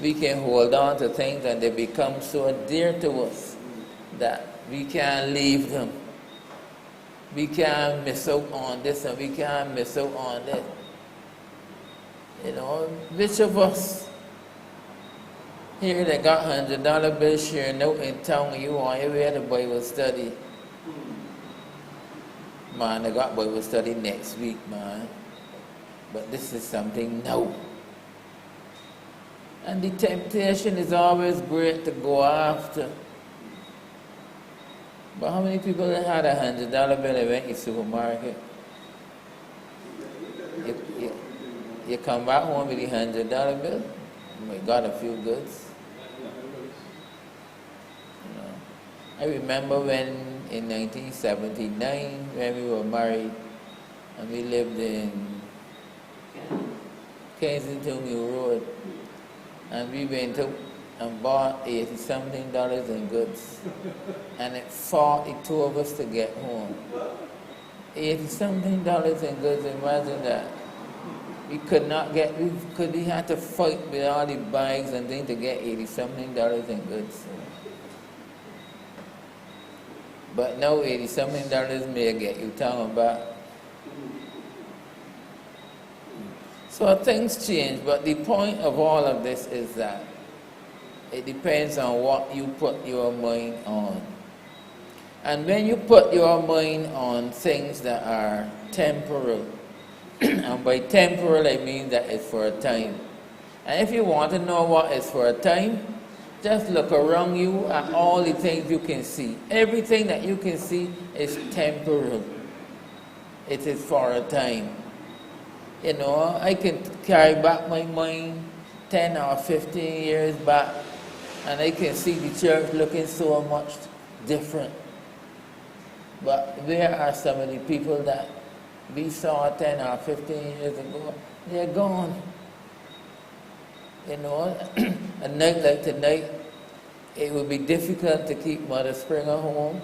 We can hold on to things and they become so dear to us that we can't leave them. We can't miss out on this and we can't miss out on that. You know, which of us here that got $100 bills sharing out in town and you on your way to Bible study? Man, I got Bible study next week, man. But this is something new. And the temptation is always great to go after. But how many people that had $100 bill and went to the supermarket? You come back home with a $100 bill, you got a few goods. You know. I remember when in 1979, when we were married, and we lived in Kensington New Road, and we went out and bought $80-something in goods, and it fought the two of us to get home. $80-something in goods, imagine that. We could not get, we had to fight with all the bags and things to get $80-something in goods. But now $80-something may get you talking about. So things change, but the point of all of this is that it depends on what you put your mind on. And when you put your mind on things that are temporal, and by temporal I mean that it's for a time. And if you want to know what is for a time, just look around you at all the things you can see. Everything that you can see is temporal. It is for a time. You know, I can carry back my mind 10 or 15 years back, and I can see the church looking so much different. But where are some of the people that we saw 10 or 15 years ago? They're gone. You know, a night like tonight, it would be difficult to keep Mother Springer home.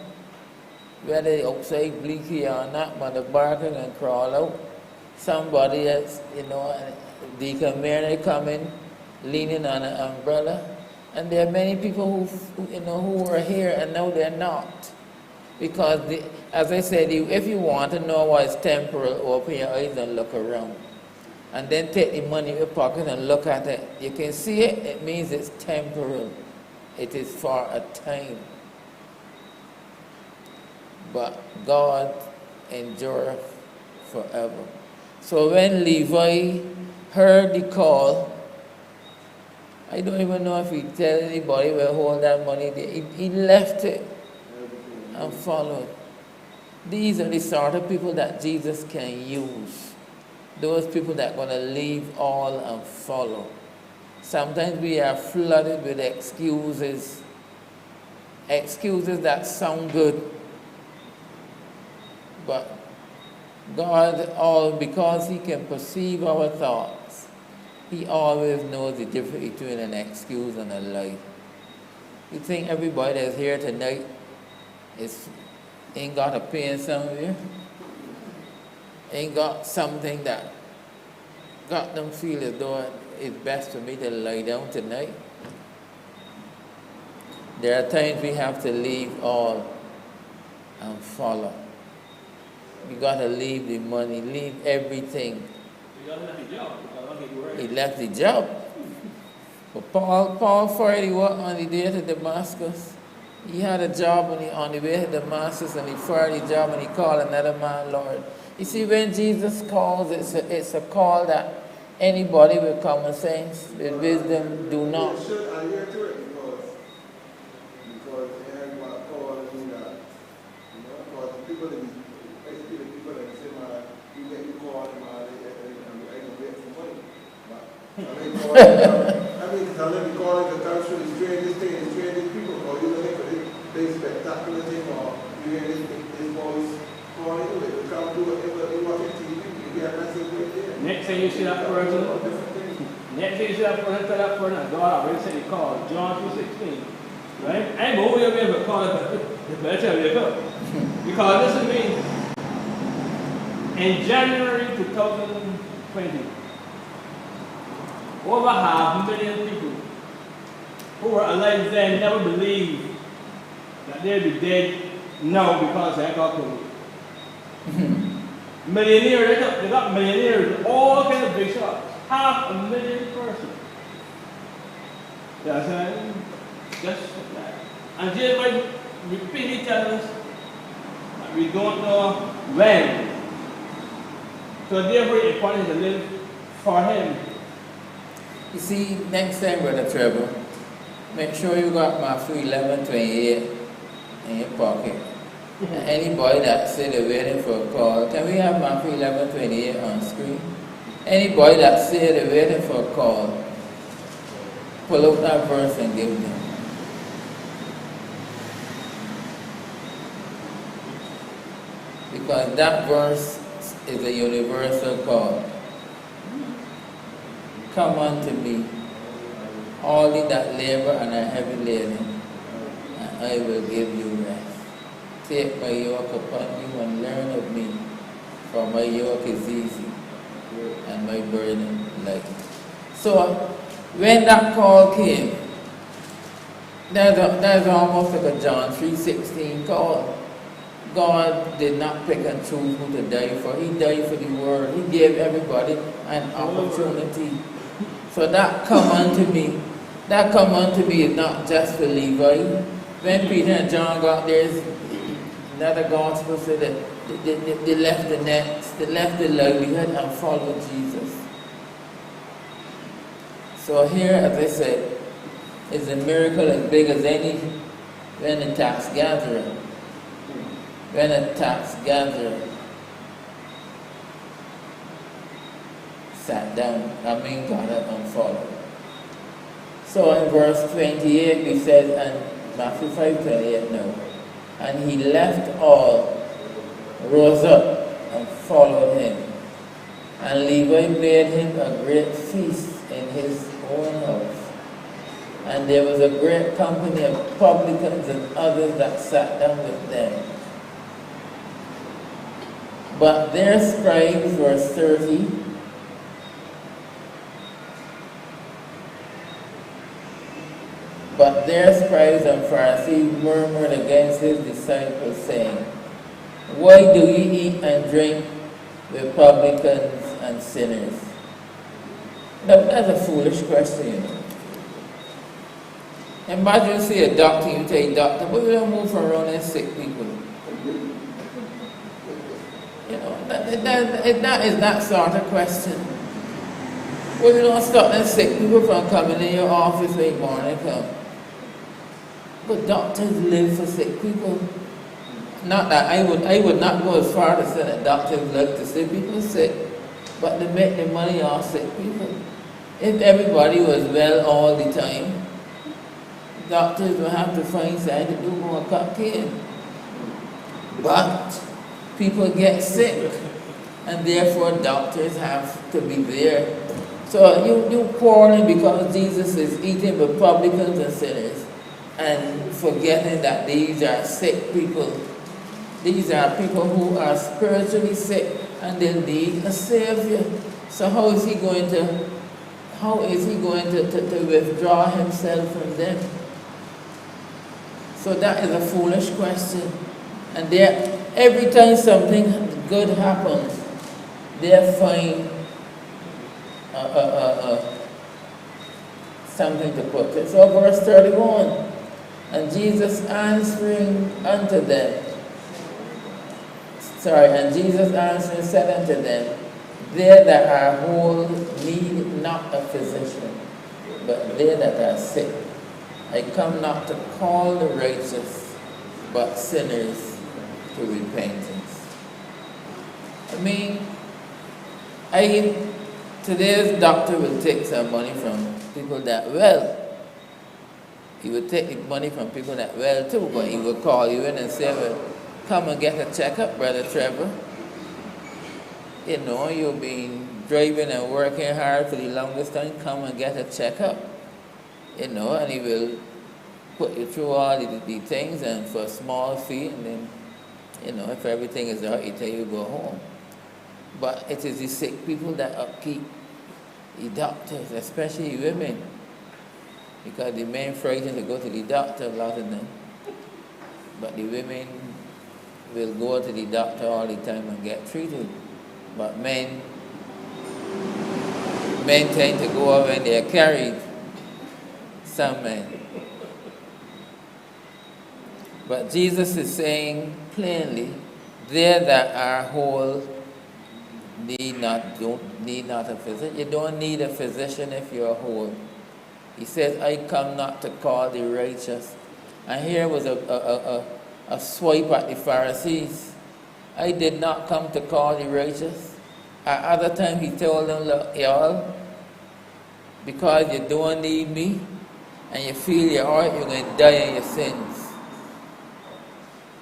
Whether outside bleaky or not, Mother Barker can crawl out. Somebody else, you know, Deacon Mary coming, leaning on an umbrella. And there are many people who were here and now they're not. Because, as I said, if you want to know what is temporal, open your eyes and look around. And then take the money in your pocket and look at it. You can see it, it means it's temporal. It is for a time. But God endureth forever. So when Levi heard the call, I don't even know if he tell anybody, well, hold that money there. He left it and followed. These are the sort of people that Jesus can use. Those people that are going to leave all and follow. Sometimes we are flooded with excuses that sound good, but God, because He can perceive our thoughts, He always knows the difference between an excuse and a lie. You think everybody that's here tonight ain't got a pain somewhere? Ain't got something that got them feel as though it's best for me to lie down tonight? There are times we have to leave all and follow. You got to leave the money, leave everything. He left the job. But Paul 41 on the way to Damascus, he had a job on the way to Damascus, and he fired the job and he called another man Lord. You see, when Jesus calls, it's a call that anybody with common sense, with wisdom, do not. I hear to it because everyone calls me that. Because the people that basically the people that say, man, you get your call, man, I don't get some money. I mean, because I let me call it the country, the strangest thing, the strangest people, or you know, they spectacular thing, or you hear this voice calling you, they come do whatever you watch on TV, you get a message right there. Next thing you see that person, tell that person that God already sent a call, John 2:16. Right? I ain't going to be able to call it, but better tell you up. Because this is me. In January 2020, over 500,000 people who were alive then never believed that they'd be dead now because they got COVID. Millionaires, they got millionaires, all kinds of big shots. 500,000 persons. That's right. Just like that. And Jesus might repeatedly tell us that we don't know when. So therefore it's important to live for Him. You see, next time, Brother Trevor, make sure you got Matthew 11:28 in your pocket. And anybody that said they're waiting for a call, can we have Matthew 11:28 on screen? Anybody that said they're waiting for a call, pull out that verse and give them. Because that verse is a universal call. Come unto me, all ye that labor and are heavy laden, and I will give you rest. Take my yoke upon you and learn of me, for my yoke is easy and my burden light. So when that call came, there's almost like a John 3:16 call. God did not pick and choose who to die for. He died for the world. He gave everybody an opportunity. So that come unto me is not just for Levi. When Peter and John got there, another gospel said that they left the nets, they left the livelihood and followed Jesus. So here, as I said, is a miracle as big as any when a tax gatherer sat down, got up and followed. So in verse 28 we said, and Matthew 5:28 now, and he left all, rose up and followed him. And Levi made him a great feast in his own house. And there was a great company of publicans and others that sat down with them. But their scribes, verse 30, but their scribes and Pharisees murmured against his disciples, saying, Why do ye eat and drink with publicans and sinners? Now, that's a foolish question, you know. Imagine you see a doctor, you tell a doctor, but you don't move around and sick people. You know, that is that sort of question. Well, you don't stop them sick people from coming in your office when you morning come. But doctors live for sick people. Not that I would not go as far to say that doctors live to see people sick, but they make their money off sick people. If everybody was well all the time, doctors would have to find something to do more cocaine. But people get sick, and therefore doctors have to be there. So you quarreling because Jesus is eating with publicans and sinners, and forgetting that these are sick people. These are people who are spiritually sick, and they need a Savior. So how is he going to withdraw himself from them? So that is a foolish question. And every time something good happens, they find something to put it. So verse 31, and Jesus answering unto them, and Jesus answering said unto them, they that are whole need not a physician, but they that are sick. I come not to call the righteous, but sinners to repentance. I mean, today's doctor will take some money from people that well. He will take money from people that well too, but he will call you in and say, well, come and get a checkup, Brother Trevor. You know, you've been driving and working hard for the longest time, come and get a checkup. You know, and he will put you through all the things, and for a small fee, and then, you know, if everything is right, he tell you to go home. But it is the sick people that upkeep the doctors, especially women, because the men frightened to go to the doctor, a lot of them. But the women will go to the doctor all the time and get treated. But men tend to go out when they are carried. Some men. But Jesus is saying plainly, they that are whole need not a physician. You don't need a physician if you're whole. He says, I come not to call the righteous. And here was a swipe at the Pharisees. I did not come to call the righteous. At other time he told them, look, y'all, because you don't need me, and you feel you're all right, you're going to die in your sins.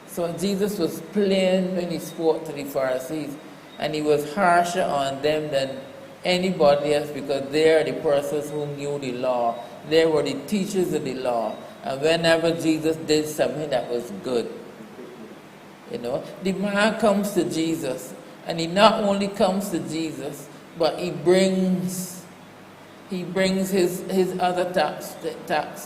So Jesus was plain when he spoke to the Pharisees, and he was harsher on them than anybody else, because they are the persons who knew the law. They were the teachers of the law. And whenever Jesus did something that was good, you know, the man comes to Jesus, and he not only comes to Jesus, but he brings his other tax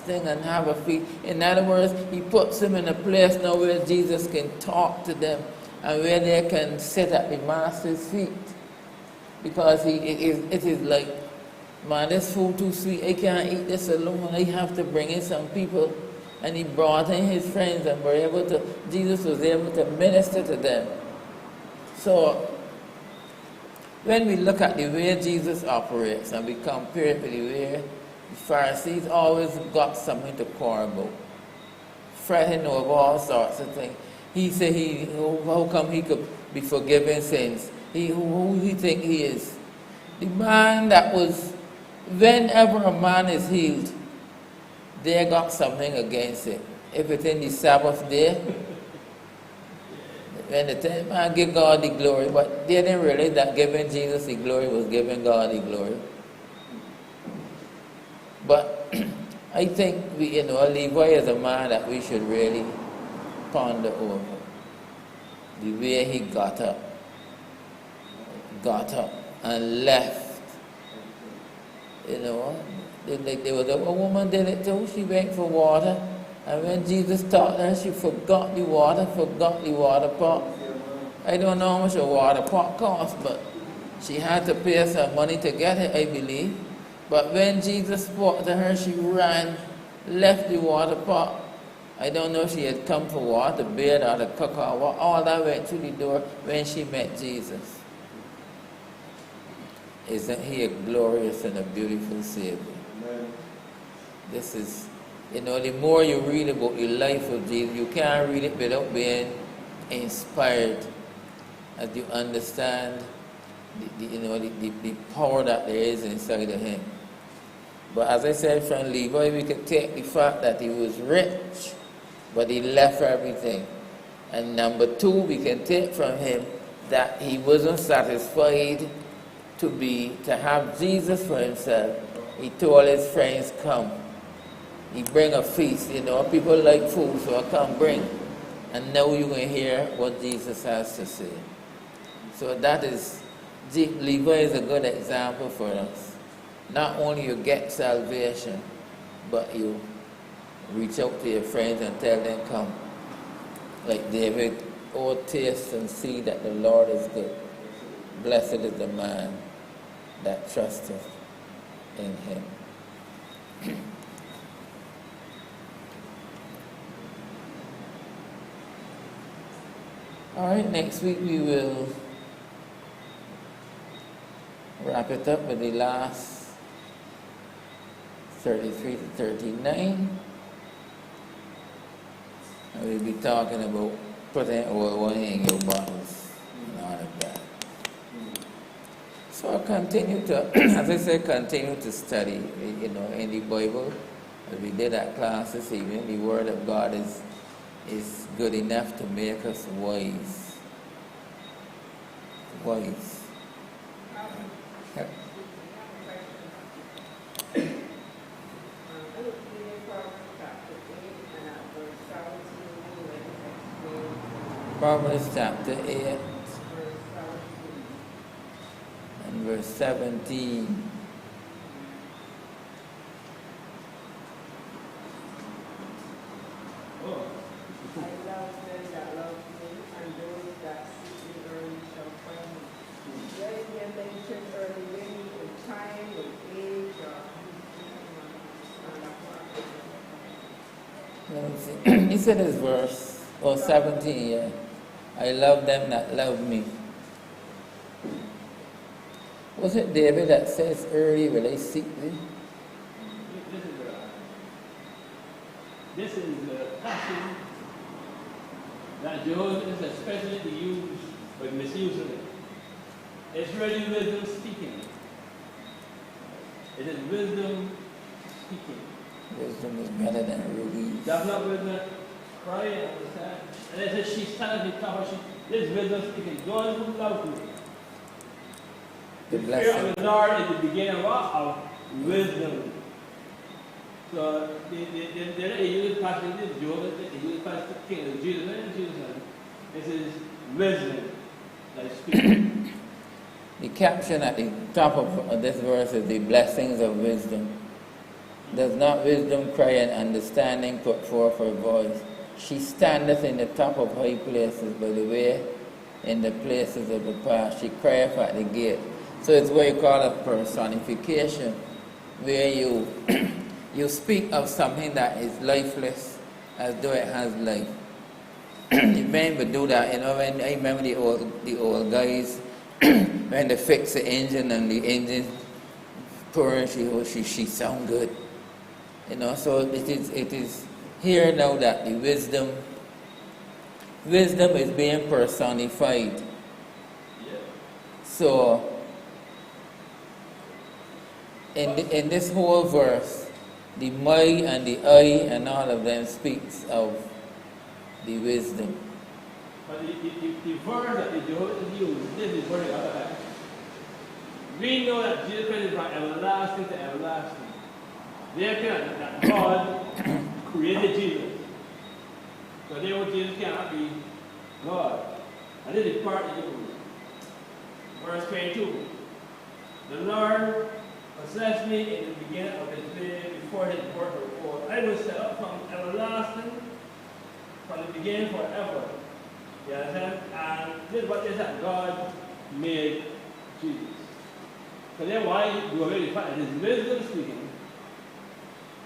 thing and have a fee. In other words, he puts him in a place now where Jesus can talk to them and where they can sit at the master's feet. Because it is like, man, this food too sweet, I can't eat this alone, I have to bring in some people. And he brought in his friends, and Jesus was able to minister to them. So, when we look at the way Jesus operates and we compare it with the way the Pharisees always got something to quarrel about, fretting over all sorts of things. He said, how come he could be forgiving sins? Who he think he is? The man that was, whenever a man is healed, they got something against it. If it's in the Sabbath day, when the time, man, give God the glory, but they didn't realize that giving Jesus the glory was giving God the glory. But I think Levi is a man that we should really ponder over. The way he got up and left. There was a woman did it too. She went for water, and when Jesus taught her, she forgot the water pot. I don't know how much a water pot costs, but she had to pay some money to get it, I believe. But when Jesus spoke to her, she ran, left the water pot. I don't know if she had come for water, to bathe or to cook or what. All that went through the door when she met Jesus. Isn't he a glorious and a beautiful Savior? Amen. This is, the more you read about the life of Jesus, you can't read it without being inspired as you understand the power that there is inside of him. But as I said from Levi, we could take the fact that he was rich, but he left everything. And number two, we can take from him that he wasn't satisfied to have Jesus for himself. He told his friends, come. He bring a feast, people like food, so I come bring. And now you can hear what Jesus has to say. So that is, Levi is a good example for us. Not only you get salvation, but you reach out to your friends and tell them, come. Like David, oh, taste and see that the Lord is good. Blessed is the man that trusteth in him. All right, next week we will wrap it up with the last 33 to 39. And we'll be talking about putting oil in your bottles and all of that. So I'll continue to, as I said, continue to study, in the Bible. As we did at class this evening, the Word of God is good enough to make us wise. Wise. Proverbs chapter 8 and verse 17. He said his verse, 17, yeah. I love them that love me. Was it David that says early will they seek thee? This is the passage that Job is especially to use, but misusing it. It's really wisdom speaking. It is wisdom speaking. Wisdom is better than rubies. That's not wisdom crying, understand? And it says she's standing at the top of this wisdom speaking. God who loves me. The fear of the Lord is the beginning of wisdom. So they use passage this Job, they use passage king of Jesus and Jesus. This is wisdom that is speaking. The caption at the top of this verse is the blessings of wisdom. Does not wisdom cry and understanding put forth her voice? She standeth in the top of high places, by the way, in the places of the path. She crieth at the gate. So it's what you call a personification, where you you speak of something that is lifeless as though it has life. You remember do that, when I remember the old guys when they fix the engine and the engine purring, she sound good. So it is here now that the wisdom is being personified. So in this whole verse, the my and the I and all of them speaks of the wisdom. But the verse that the Jehovah used, this is very other. We know that Jesus Christ is from everlasting to everlasting. Therefore, that God created Jesus. So therefore Jesus cannot be God. And this is part of the verse 22. The Lord possessed me in the beginning of his day before his birth or before. I was set up from everlasting, from the beginning forever. You understand? And this is what is that God made Jesus. So then why do we already find his wisdom speaking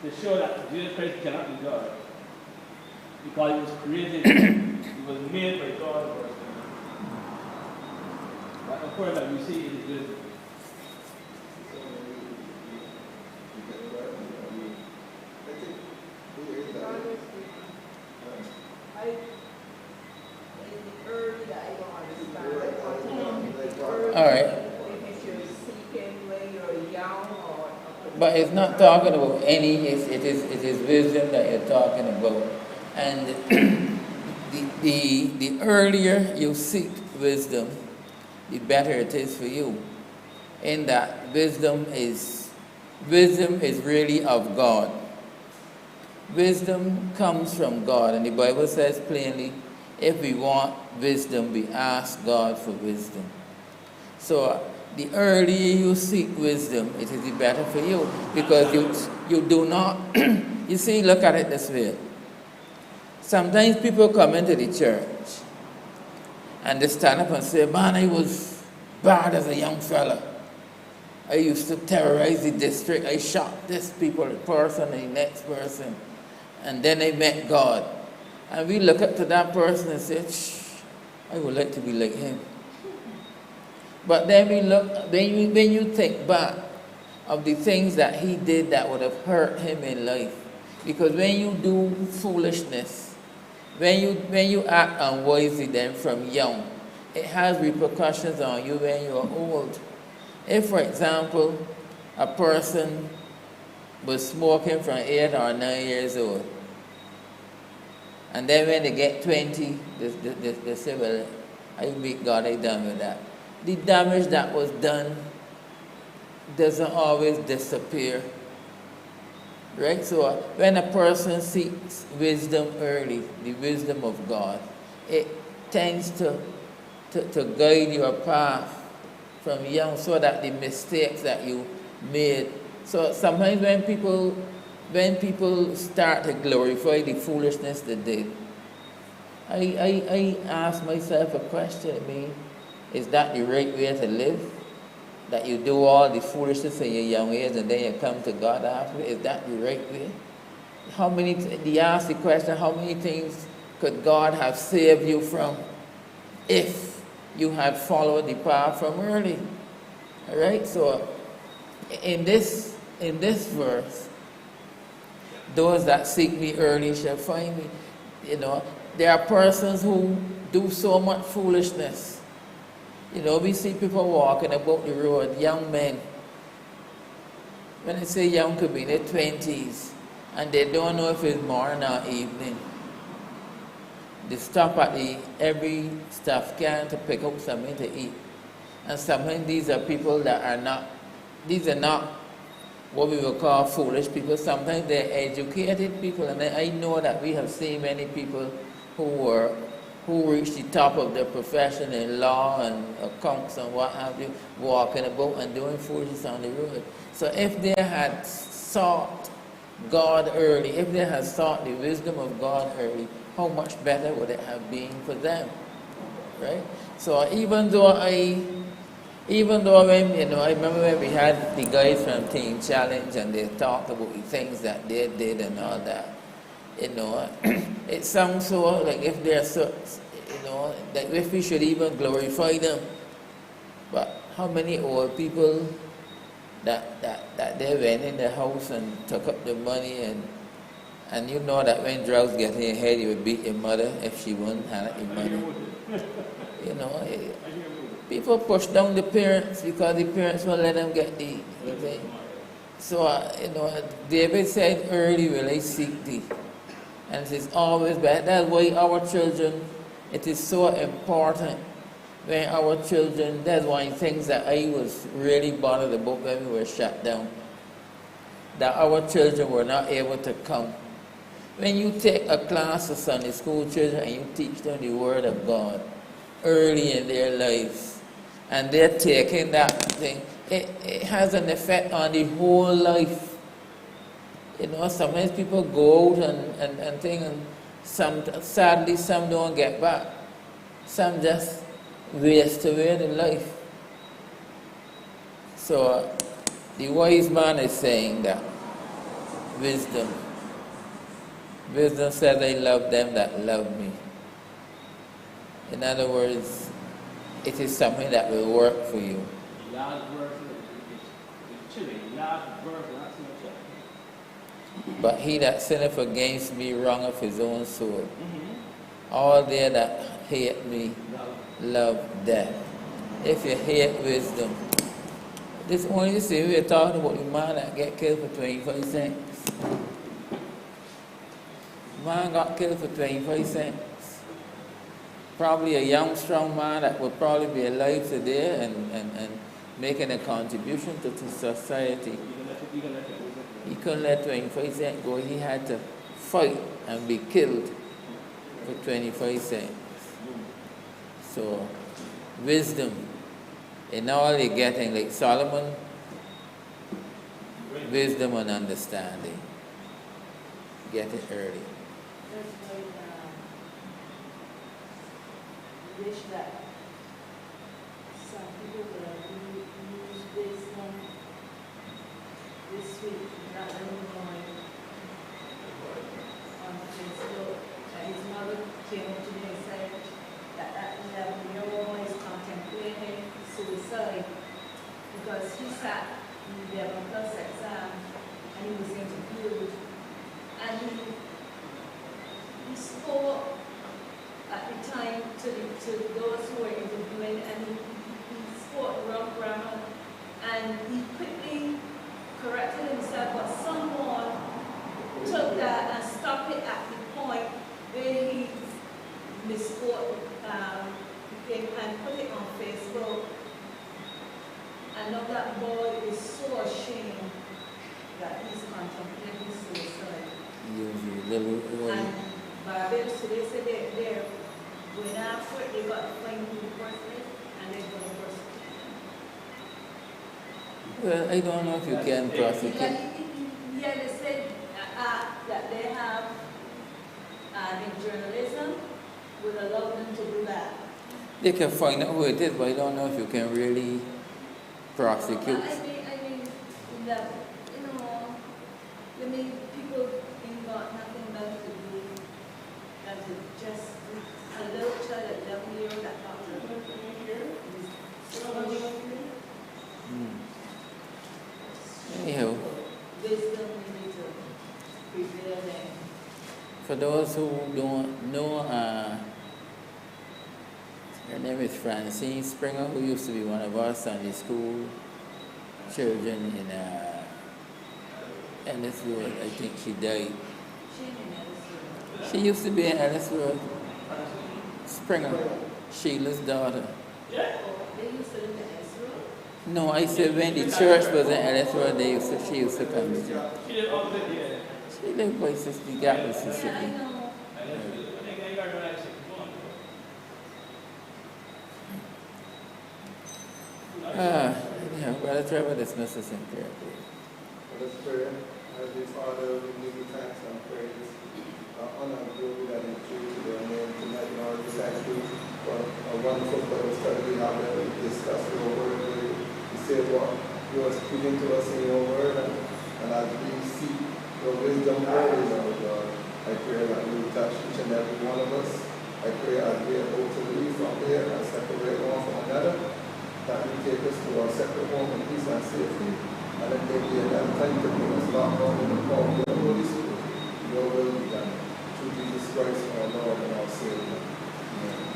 to show that Jesus Christ cannot be God? Because he was created, he was made by God first. But of course, like we see in his wisdom. All right. But it's not talking about any, it is wisdom that you're talking about. And the earlier you seek wisdom, the better it is for you. In that wisdom is really of God. Wisdom comes from God, and the Bible says plainly, if we want wisdom, we ask God for wisdom. So the earlier you seek wisdom, it is the better for you, because you do not, you see, look at it this way. Sometimes people come into the church and they stand up and say, man, I was bad as a young fella. I used to terrorize the district. I shot this person, the next person. And then I met God. And we look up to that person and say, I would like to be like him. But then we look, when you think back of the things that he did that would have hurt him in life. Because when you do foolishness, when you act unwisely then from young, it has repercussions on you when you are old. If, for example, a person was smoking from 8 or 9 years old, and then when they get 20, they say, well, I meet God, I done with that. The damage that was done doesn't always disappear. Right? So when a person seeks wisdom early, the wisdom of God, it tends to guide your path from young, so that the mistakes that you made. So sometimes when people start to glorify the foolishness they did, I ask myself a question. I mean, is that the right way to live? That you do all the foolishness in your young age and then you come to God after? Is that the right way? You ask the question, how many things could God have saved you from if you had followed the path from early? All right, so in this verse, those that seek me early shall find me. You know, there are persons who do so much foolishness. You know, we see people walking about the road, young men. When I say young, could be in their 20s, and they don't know if it's morning or evening. They stop at every stuff can to pick up something to eat. And sometimes these are people that are not what we would call foolish people. Sometimes they're educated people, and I know that we have seen many people who reached the top of their profession in law and accounts and what have you, walking about and doing foolishness on the road. So if they had sought God early, if they had sought the wisdom of God early, how much better would it have been for them, right? So even though when, you know, I remember when we had the guys from Teen Challenge and they talked about the things that they did and all that, you know, it sounds so like if they're so, you know, that if we should even glorify them. But how many old people that they went in the house and took up the money, and you know that when drugs get in your head, you would beat your mother if she wouldn't have the money. You know, people push down the parents because the parents won't let them get the thing. So, you know, David said, early will I seek thee. And it is always bad. That's why our children, it is so important when our children, that's one of the things that I was really bothered about when we were shut down, that our children were not able to come. When you take a class of Sunday school children and you teach them the Word of God early in their lives, and they're taking that thing, it has an effect on the whole life. You know, sometimes people go out and things, and sadly some don't get back. Some just waste away their life. So the wise man is saying that wisdom says, I love them that love me. In other words, it is something that will work for you. Last verse is chilling. Last verse, not so much. But he that sinneth against me wrongeth his own soul. All they that hate me love death. If you hate wisdom, This only say we're talking about the man that get killed for 25 cents. Man got killed for 25 cents. Probably a young, strong man that would probably be alive today and making a contribution to society. He couldn't let 25 cents go. He had to fight and be killed for 25 cents. So, wisdom in all you're getting, like Solomon, wisdom and understanding. Get it early. Wish that some people would have used wisdom this week, not only on Facebook, that his mother came up to me and said that 11-year-old boy is contemplating suicide because he sat in the 11 plus exam and he was interviewed and he spoke at the time to those who were interviewing, and he spoke wrong grammar, and he quickly corrected himself, but someone took that and stopped it at the point where he misspoke and put it on Facebook. And now that boy is so ashamed that he's contemplating suicide. And Barbados today said they're going after it, they got to find who the person is, and they're going to prosecute. Well, I don't know if you can prosecute. Yeah, they said that they have in journalism would allow them to do that. They can find out who it is, but I don't know if you can really prosecute. I mean, people ain't got nothing better to do than to just a little child at 11 years that got Anyhow, wisdom we need to prevail there. for those who don't know, her name is Francine Springer, who used to be one of our Sunday school children in Elliswood. I think she died. She used to be in Elliswood. Springer, Sheila's daughter. They used to live in Elliswood? No, I said when the church was in Elliswood, she used to come to church. She lived opposite here. She lived by Sister Gap, Mississippi. Yeah, I know. Yeah, Brother Trevor, dismiss us in prayer, please. Let us pray. Heavenly Father, we give you thanks and praise. Honor and glory that is due to your name tonight, Lord. We thank you for a wonderful Bible study we have that we discuss your word. We say what you are speaking to us in your word, and as we seek your wisdom early, Lord God, I pray that you will touch each and every one of us. I pray as we are able to leave from here and separate one from another, that you take us to our separate home in peace and safety, and that there be another time to bring us back home in the power of your Holy Spirit. Your will be done. Through Jesus Christ, our Lord and our Savior.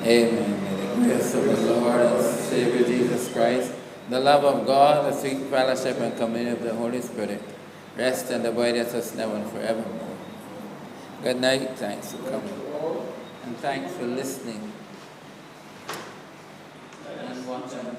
Amen. May the grace of the Lord and Savior Jesus Christ, the love of God, the sweet fellowship and communion of the Holy Spirit, rest and abide with us now and forevermore. Good night. Thanks for coming. And thanks for listening. And watching.